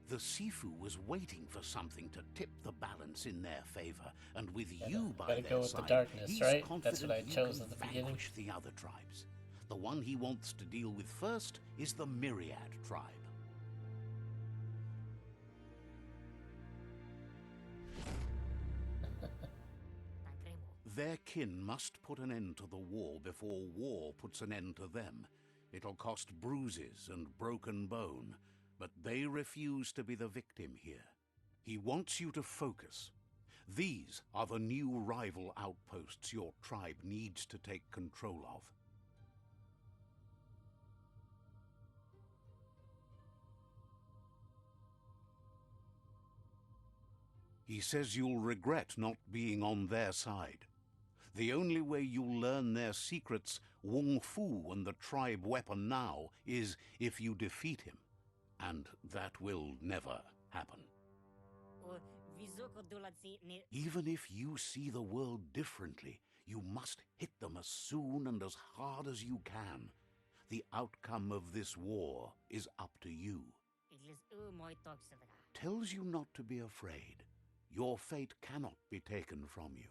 The Sifu was waiting for something to tip the balance in their favor, and with you by gotta their go with the side, darkness, he's right? confident That's what I you chose can at the beginning. vanquish the other tribes. The one he wants to deal with first is the Myriad tribe. Tangremo. Their kin must put an end to the war before war puts an end to them. It'll cost bruises and broken bone, but they refuse to be the victim here. He wants you to focus. These are the new rival outposts your tribe needs to take control of. He says you'll regret not being on their side. The only way you'll learn their secrets, Wung Fu and the tribe weapon now, is if you defeat him. And that will never happen. O visoko dolatsi ne. Even if you see the world differently, you must hit them as soon and as hard as you can. The outcome of this war is up to you. Iglis moi toksadra. Tells you not to be afraid. Your fate cannot be taken from you.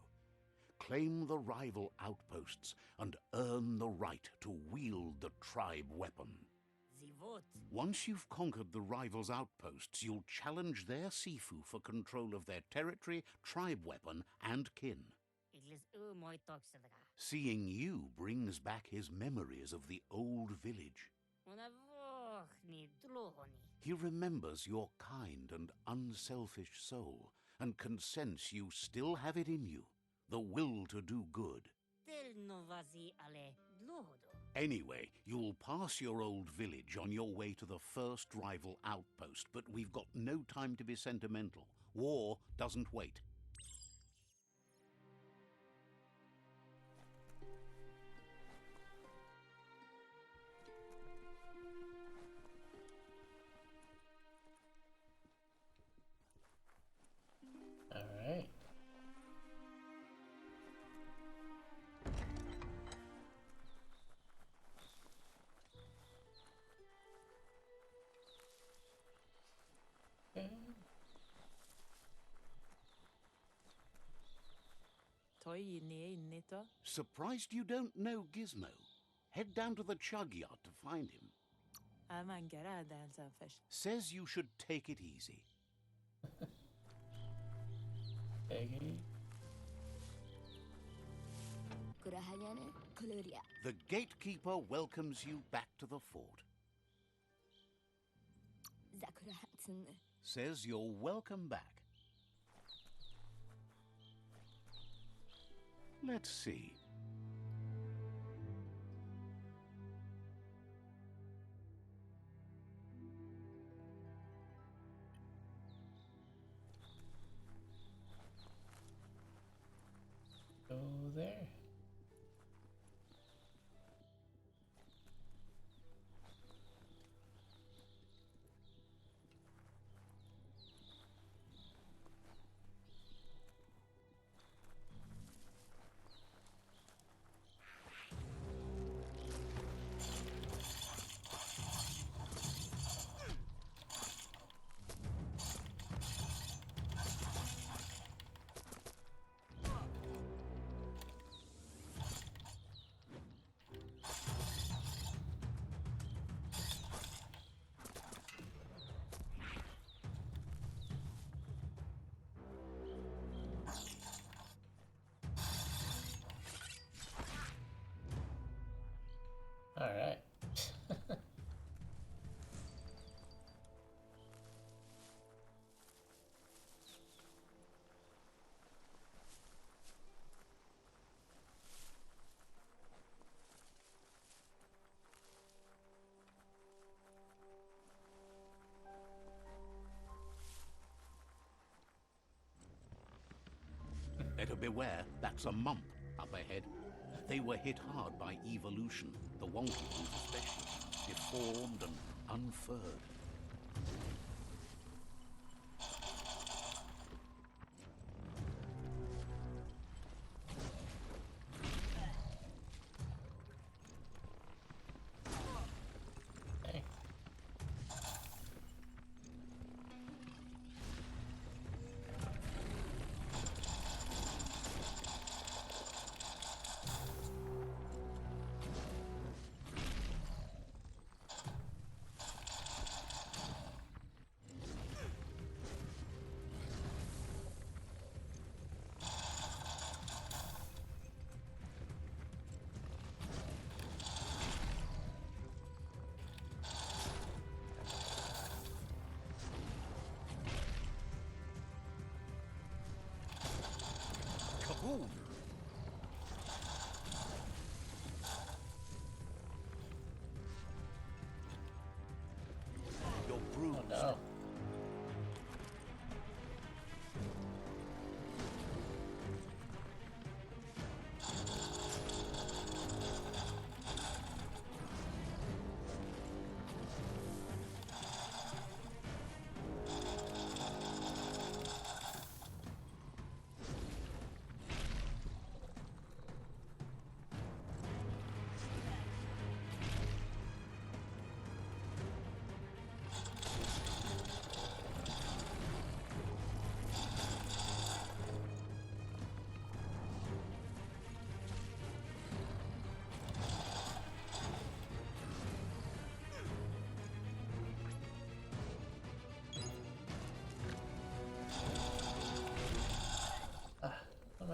Claim the rival outposts and earn the right to wield the tribe weapon. The vote. Once you've conquered the rivals' outposts, you'll challenge their Sifu for control of their territory, tribe weapon, and kin. Iglis moi toksadaga. Seeing you brings back his memories of the old village. Unavochni dlohoni. He remembers your kind and unselfish soul, and can sense you still have it in you, the will to do good. Tel novazi ale dlohodo. Anyway, you'll pass your old village on your way to the first rival outpost, but we've got no time to be sentimental. War doesn't wait. All right. Okay. Surprised you don't know Gizmo? Head down to the chug yard to find him. Says you should take it easy. Peggy. The gatekeeper welcomes you back to the fort. Says you're welcome back. Let's see. Go there. All right. Better beware, that's a mump up ahead. They were hit hard by evolution, the wonky ones especially, deformed and unfurred. Okay. Kaboom! You're bruised. Oh no.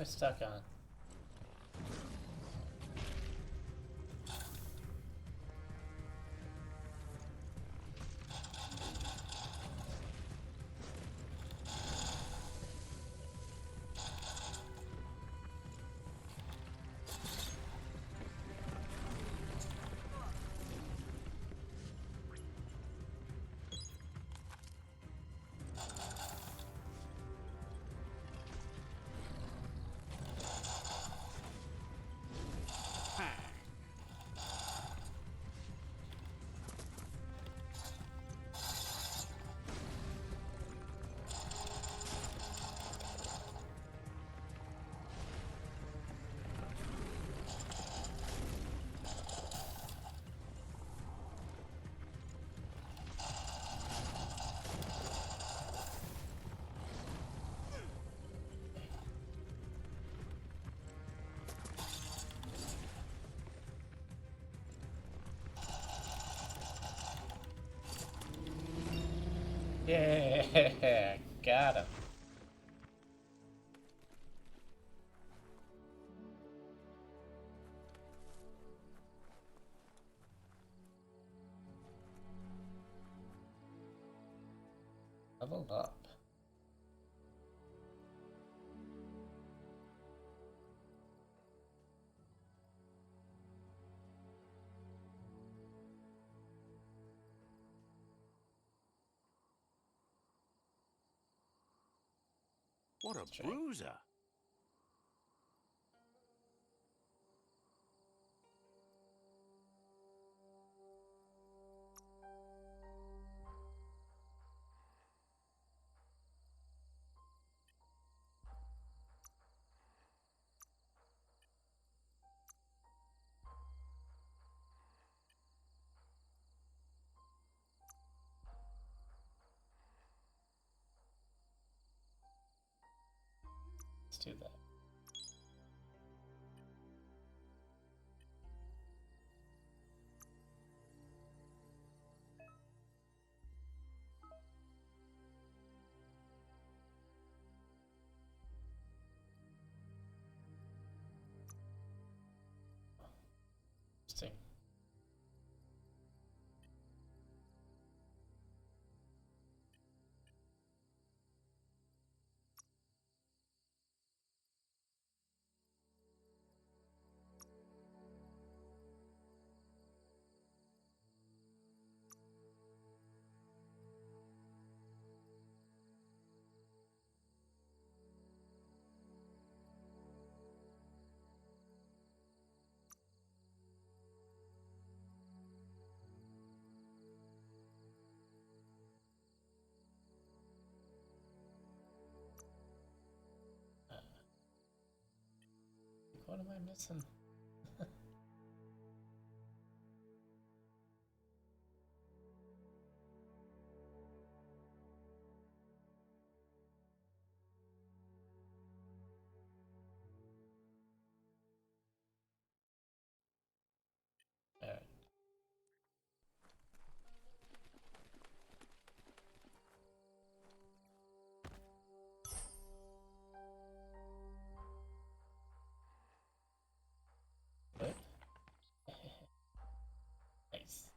I stuck on? Yeah, got him. Level up. What a bruiser! Let's do that. Interesting. What am I missing? Alright. Good. Nice.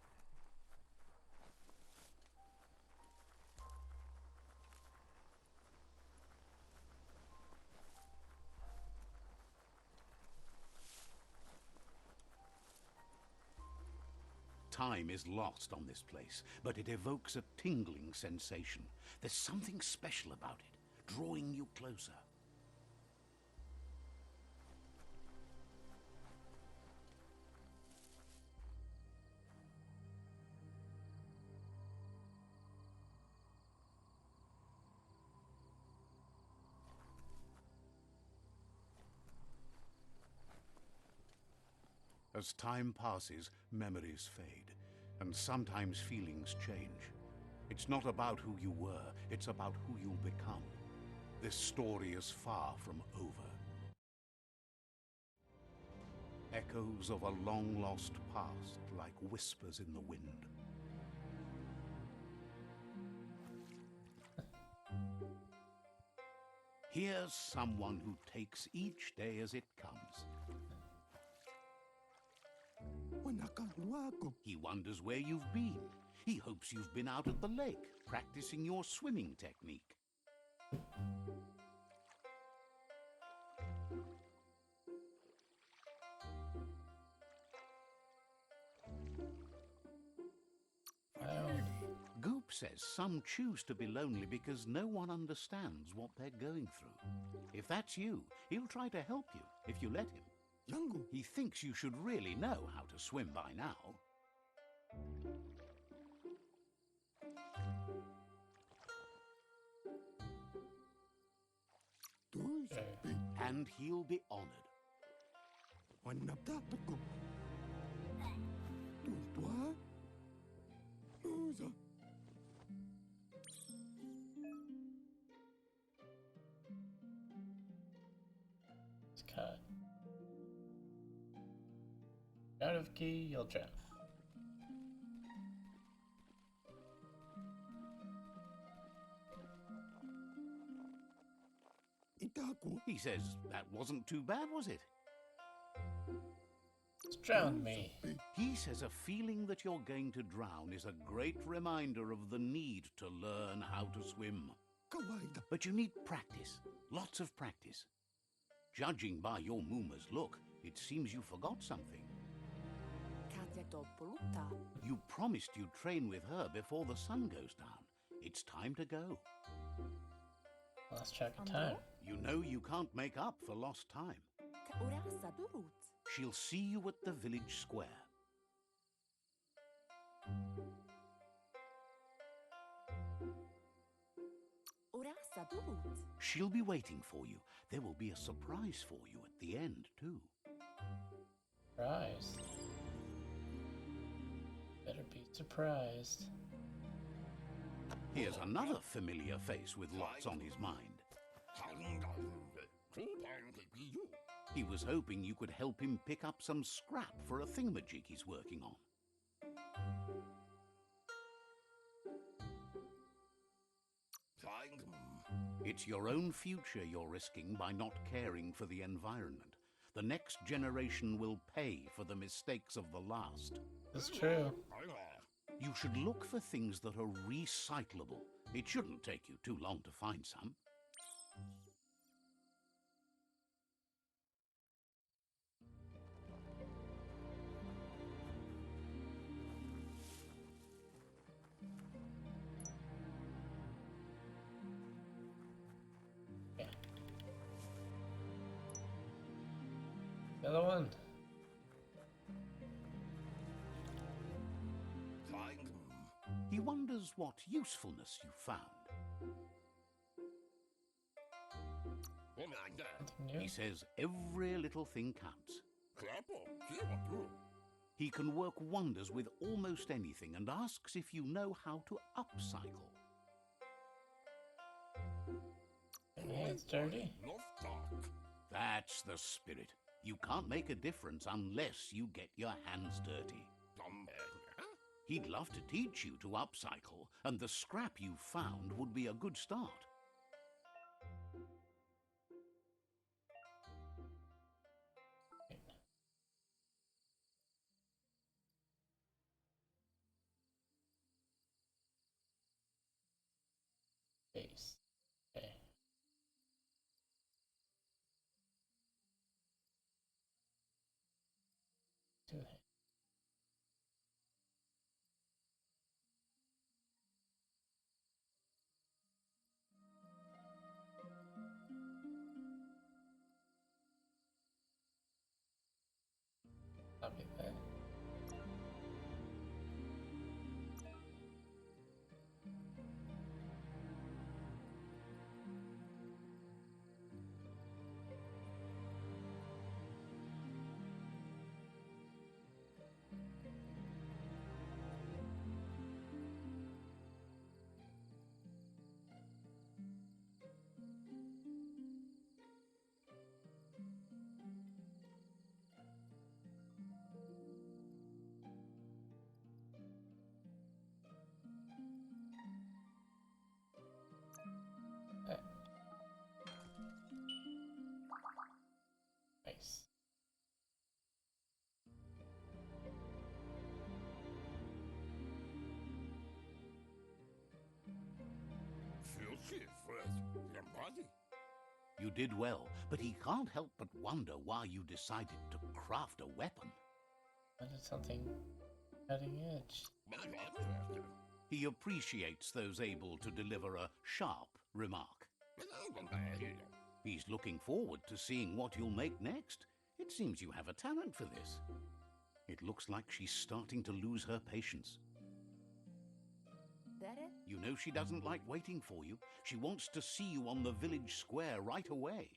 Time is lost on this place, but it evokes a tingling sensation. There's something special about it, drawing you closer. As time passes, memories fade, and sometimes feelings change. It's not about who you were, it's about who you'll become. This story is far from over. Echoes of a long-lost past, like whispers in the wind. Here's someone who takes each day as it comes. He wonders where you've been. He hopes you've been out at the lake, practicing your swimming technique. Goop says some choose to be lonely because no one understands what they're going through. If that's you, he'll try to help you if you let him. He thinks you should really know how to swim by now. And he'll be honored. It's cut. Out of key, you'll drown. He says that wasn't too bad, was it? It's drowned me. He says a feeling that you're going to drown is a great reminder of the need to learn how to swim. But you need practice, lots of practice. Judging by your Mooma's look, it seems you forgot something. You promised you'd train with her before the sun goes down. It's time to go. Lost track of time. You know you can't make up for lost time. She'll see you at the village square. She'll be waiting for you. There will be a surprise for you at the end, too. Surprise. Better be surprised. Here's another familiar face with lots on his mind. He was hoping you could help him pick up some scrap for a thingamajig he's working on. It's your own future you're risking by not caring for the environment. The next generation will pay for the mistakes of the last. It's true. You should look for things that are recyclable. It shouldn't take you too long to find some. Yeah. The other one. He wonders what usefulness you found. Nothing new. He says every little thing counts. He can work wonders with almost anything and asks if you know how to upcycle. Yeah, it's dirty. That's the spirit. You can't make a difference unless you get your hands dirty. He'd love to teach you to upcycle, and the scrap you found would be a good start. Base. Okay. Two hands. You did well, but he can't help but wonder why you decided to craft a weapon. I did something cutting edge. He appreciates those able to deliver a sharp remark. He's looking forward to seeing what you'll make next. It seems you have a talent for this. It looks like she's starting to lose her patience. That it? You know she doesn't like waiting for you. She wants to see you on the village square right away.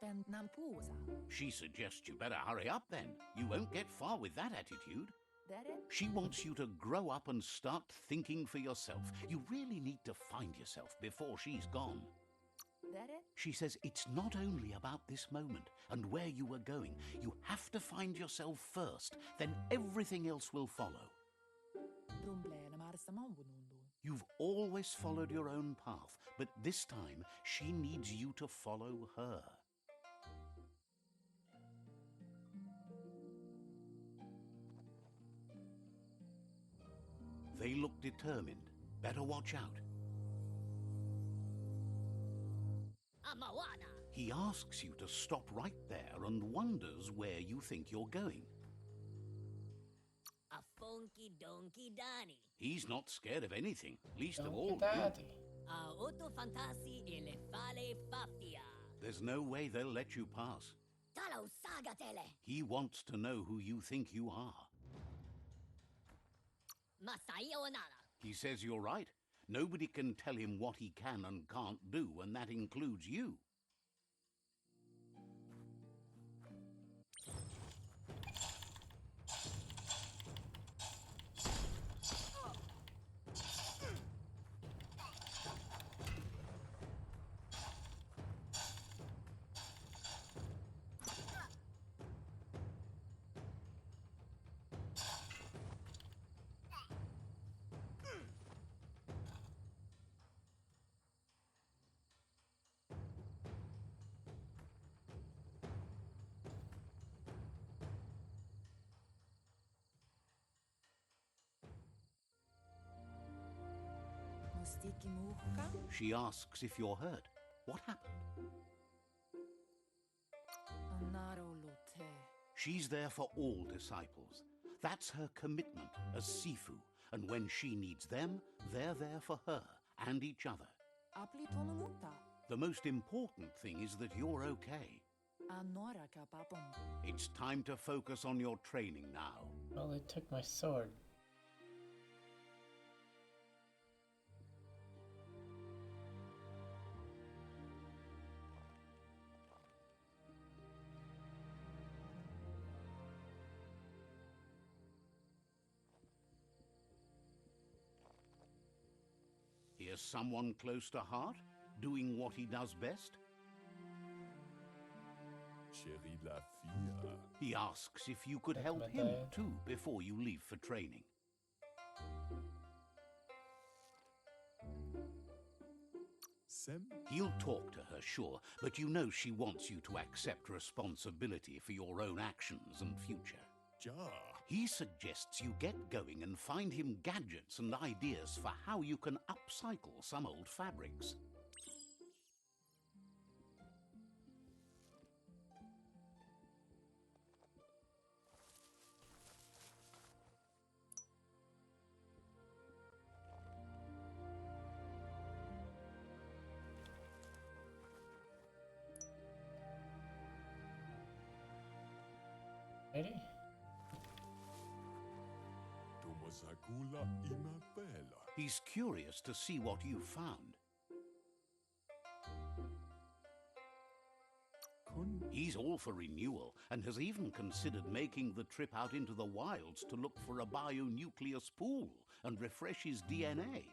Ben nampusa. She suggests you better hurry up then. You won't get far with that attitude. That it? She wants you to grow up and start thinking for yourself. You really need to find yourself before she's gone. That it? She says it's not only about this moment and where you are going. You have to find yourself first, then everything else will follow. You've always followed your own path, but this time she needs you to follow her. They look determined. Better watch out. Amawana. He asks you to stop right there and wonders where you think you're going. A funky donkey Danny. He's not scared of anything, least of all Donkey you. Daddy. A auto fantasi ele fale fafia. There's no way they'll let you pass. Talo sagatele. He wants to know who you think you are. Masai onana. He says you're right. Nobody can tell him what he can and can't do, and that includes you. She asks if you're hurt. What happened? She's there for all disciples. That's her commitment as Sifu. And when she needs them, they're there for her and each other. The most important thing is that you're okay. It's time to focus on your training now. Well, they took my sword. Here's someone close to heart, doing what he does best. Chérie la fille. He asks if you could help him too before you leave for training. Sem? He'll talk to her, sure, but you know she wants you to accept responsibility for your own actions and future. Ja. He suggests you get going and find him gadgets and ideas for how you can upcycle some old fabrics. Ready? Tomasakula imabela. He's curious to see what you've found. Kun He's all for renewal and has even considered making the trip out into the wilds to look for a bionucleus pool and refresh his DNA.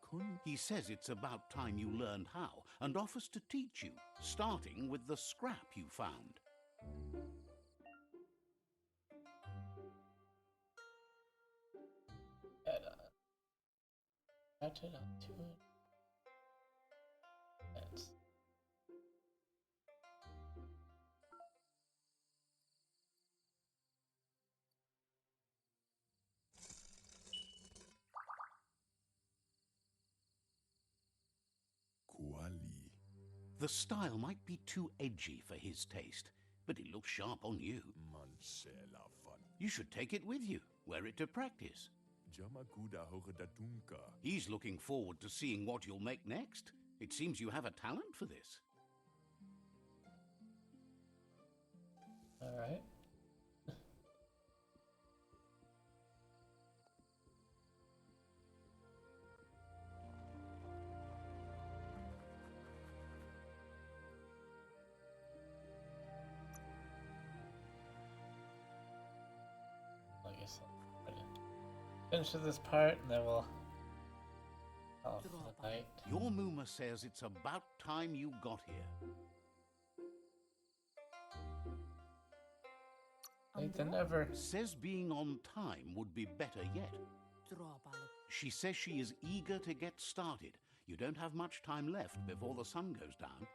kun He says it's about time you learned how and offers to teach you, starting with the scrap you found. Attach it onto it. That's kuali. The style might be too edgy for his taste, but it looks sharp on you. Manchela fan. You should take it with you, wear it to practice. Jamakuda Horedatunka. He's looking forward to seeing what you'll make next. It seems you have a talent for this. All right. I guess I'll try to finish this part and then we'll call it for the night. Your Muma says it's about time you got here. Later than ever. Says being on time would be better yet. Tropalo. She says she is eager to get started. You don't have much time left before the sun goes down.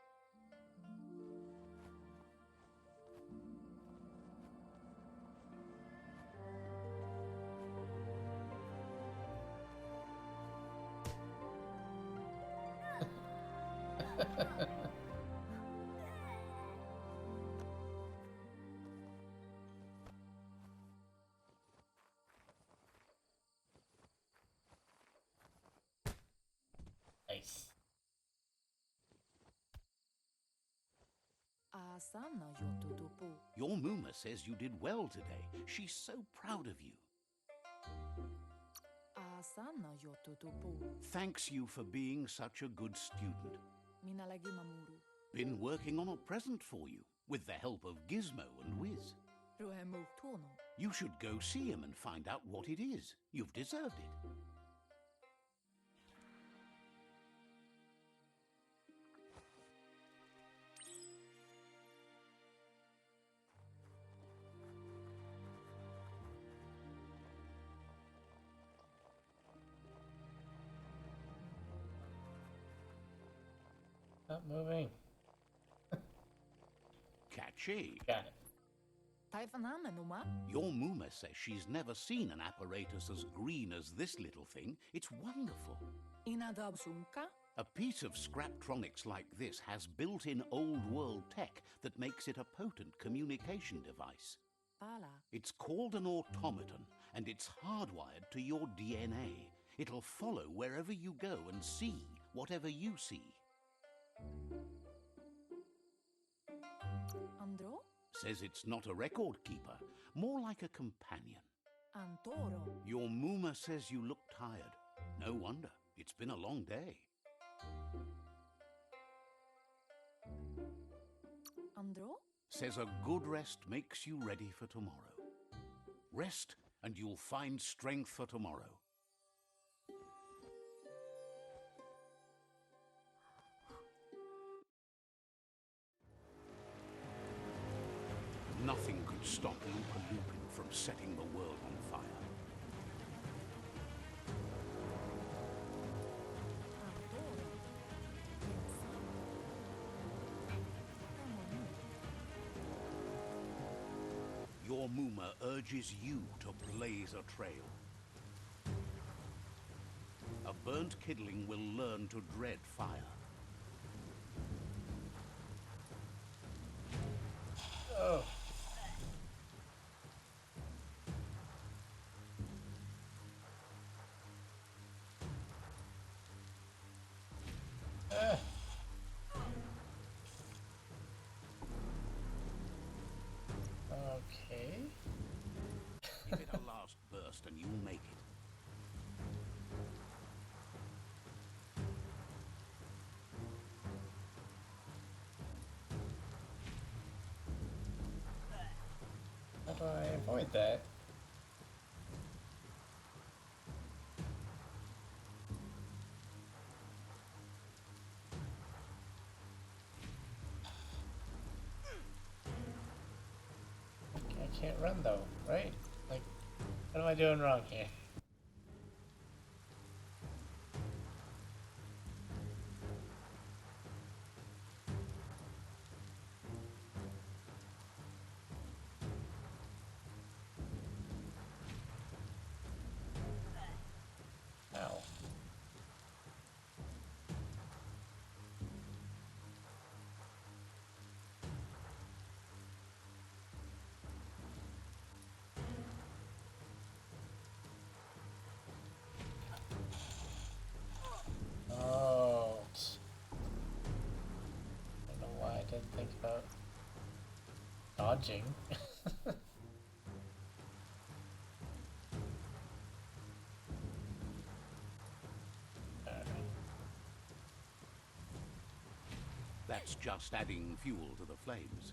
Nice. Asana yotutupu. Your Muma says you did well today. She's so proud of you. Asana yotutupu. Thanks you for being such a good student. Minä lagi mamuru. Been working on a present for you, with the help of Gizmo and Wiz. Ruhemu tuono. You should go see him and find out what it is. You've deserved it. Not moving. Catchy. Got it. Taifaname numa. Your Muma says she's never seen an apparatus as green as this little thing. It's wonderful. Inadabsunka. A piece of Scraptronics like this has built-in old-world tech that makes it a potent communication device. Pala. It's called an automaton, and it's hardwired to your DNA. It'll follow wherever you go and see whatever you see. Andro. Says it's not a record keeper, more like a companion. Antoro. Your Muma says you look tired. No wonder. It's been a long day. Andro. Says a good rest makes you ready for tomorrow. Rest and you'll find strength for tomorrow. Nothing could stop Loopa Lupin from setting the world on fire. Antoro. Your Muma urges you to blaze a trail. A burnt kidling will learn to dread fire. Oh. Okay. Give it a last burst and you'll make it. How do I avoid that? I can't run though, right? Like, what am I doing wrong here? Ow. dodging. That's just adding fuel to the flames.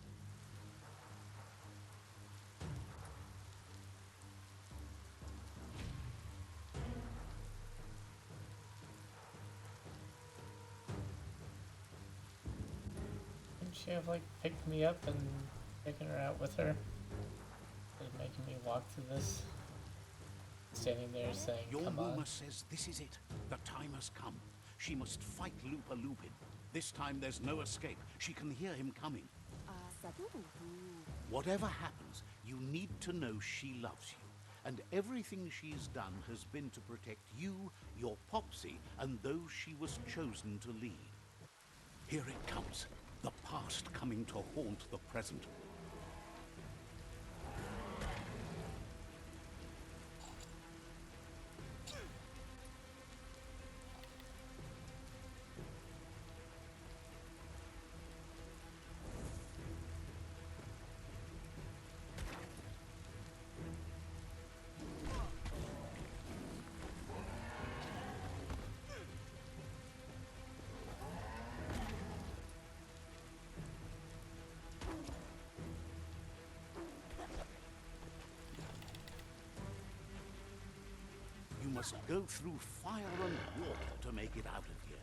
Couldn't she have, like, picked me up and taken her out with her? Just making me walk through this. Standing there saying, Your come on. Muma says this is it. The time has come. She must fight Lupa Lupin. This time there's no escape. She can hear him coming. Whatever happens, you need to know she loves you. And everything she's done has been to protect you, your Popsy, and those she was chosen to lead. Here it comes. The past coming to haunt the present. You must go through fire and water to make it out of here.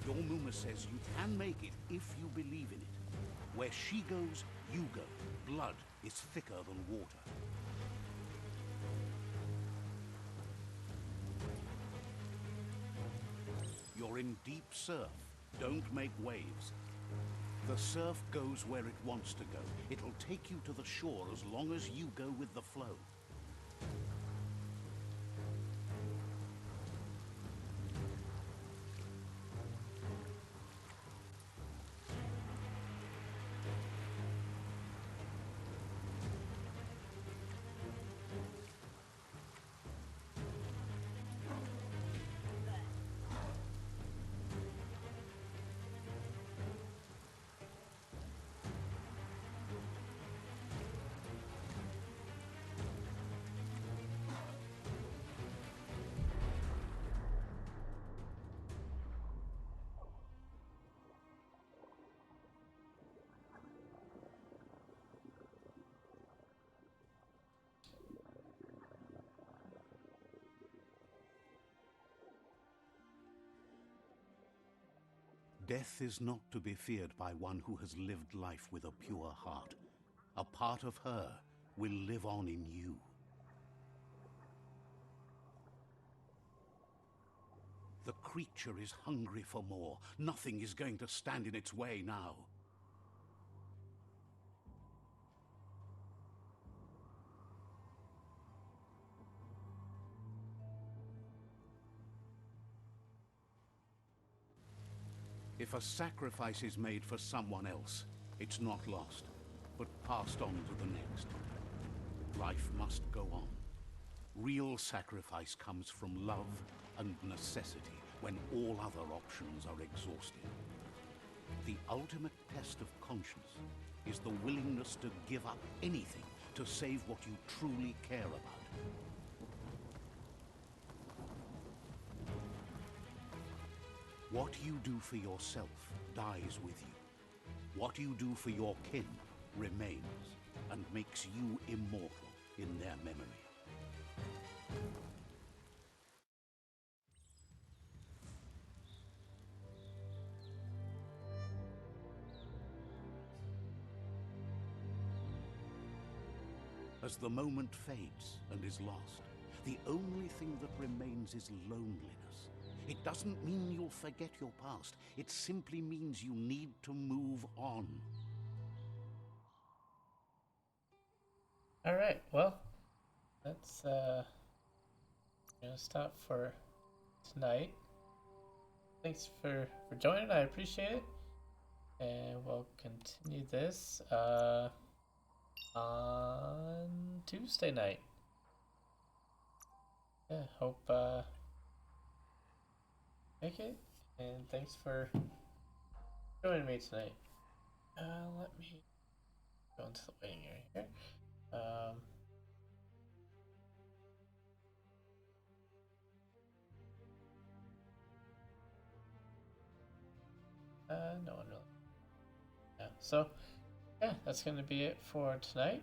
Your Muma says you can make it if you believe in it. Where she goes, you go. Blood is thicker than water. You're in deep surf. Don't make waves. The surf goes where it wants to go. It'll take you to the shore as long as you go with the flow. Death is not to be feared by one who has lived life with a pure heart. A part of her will live on in you. The creature is hungry for more. Nothing is going to stand in its way now. If a sacrifice is made for someone else, it's not lost, but passed on to the next. Life must go on. Real sacrifice comes from love and necessity when all other options are exhausted. The ultimate test of conscience is the willingness to give up anything to save what you truly care about. What you do for yourself dies with you. What you do for your kin remains and makes you immortal in their memory. As the moment fades and is lost, the only thing that remains is loneliness. It doesn't mean you'll forget your past. It simply means you need to move on. All right, well, that's gonna stop for tonight. Thanks for joining. I appreciate it, and we'll continue this on Tuesday night. Yeah, hope make it, and thanks for joining me tonight. Let me go into the waiting area here. No one really. Yeah, so yeah, that's gonna be it for tonight.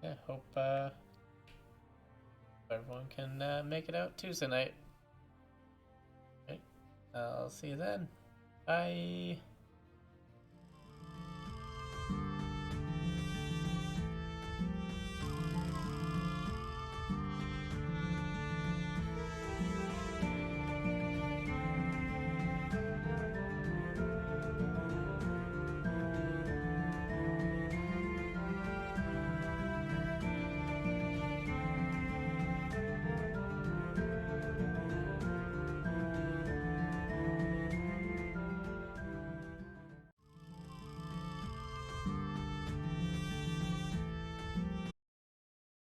Yeah, hope everyone can make it out Tuesday night. Right. I'll see you then. Bye.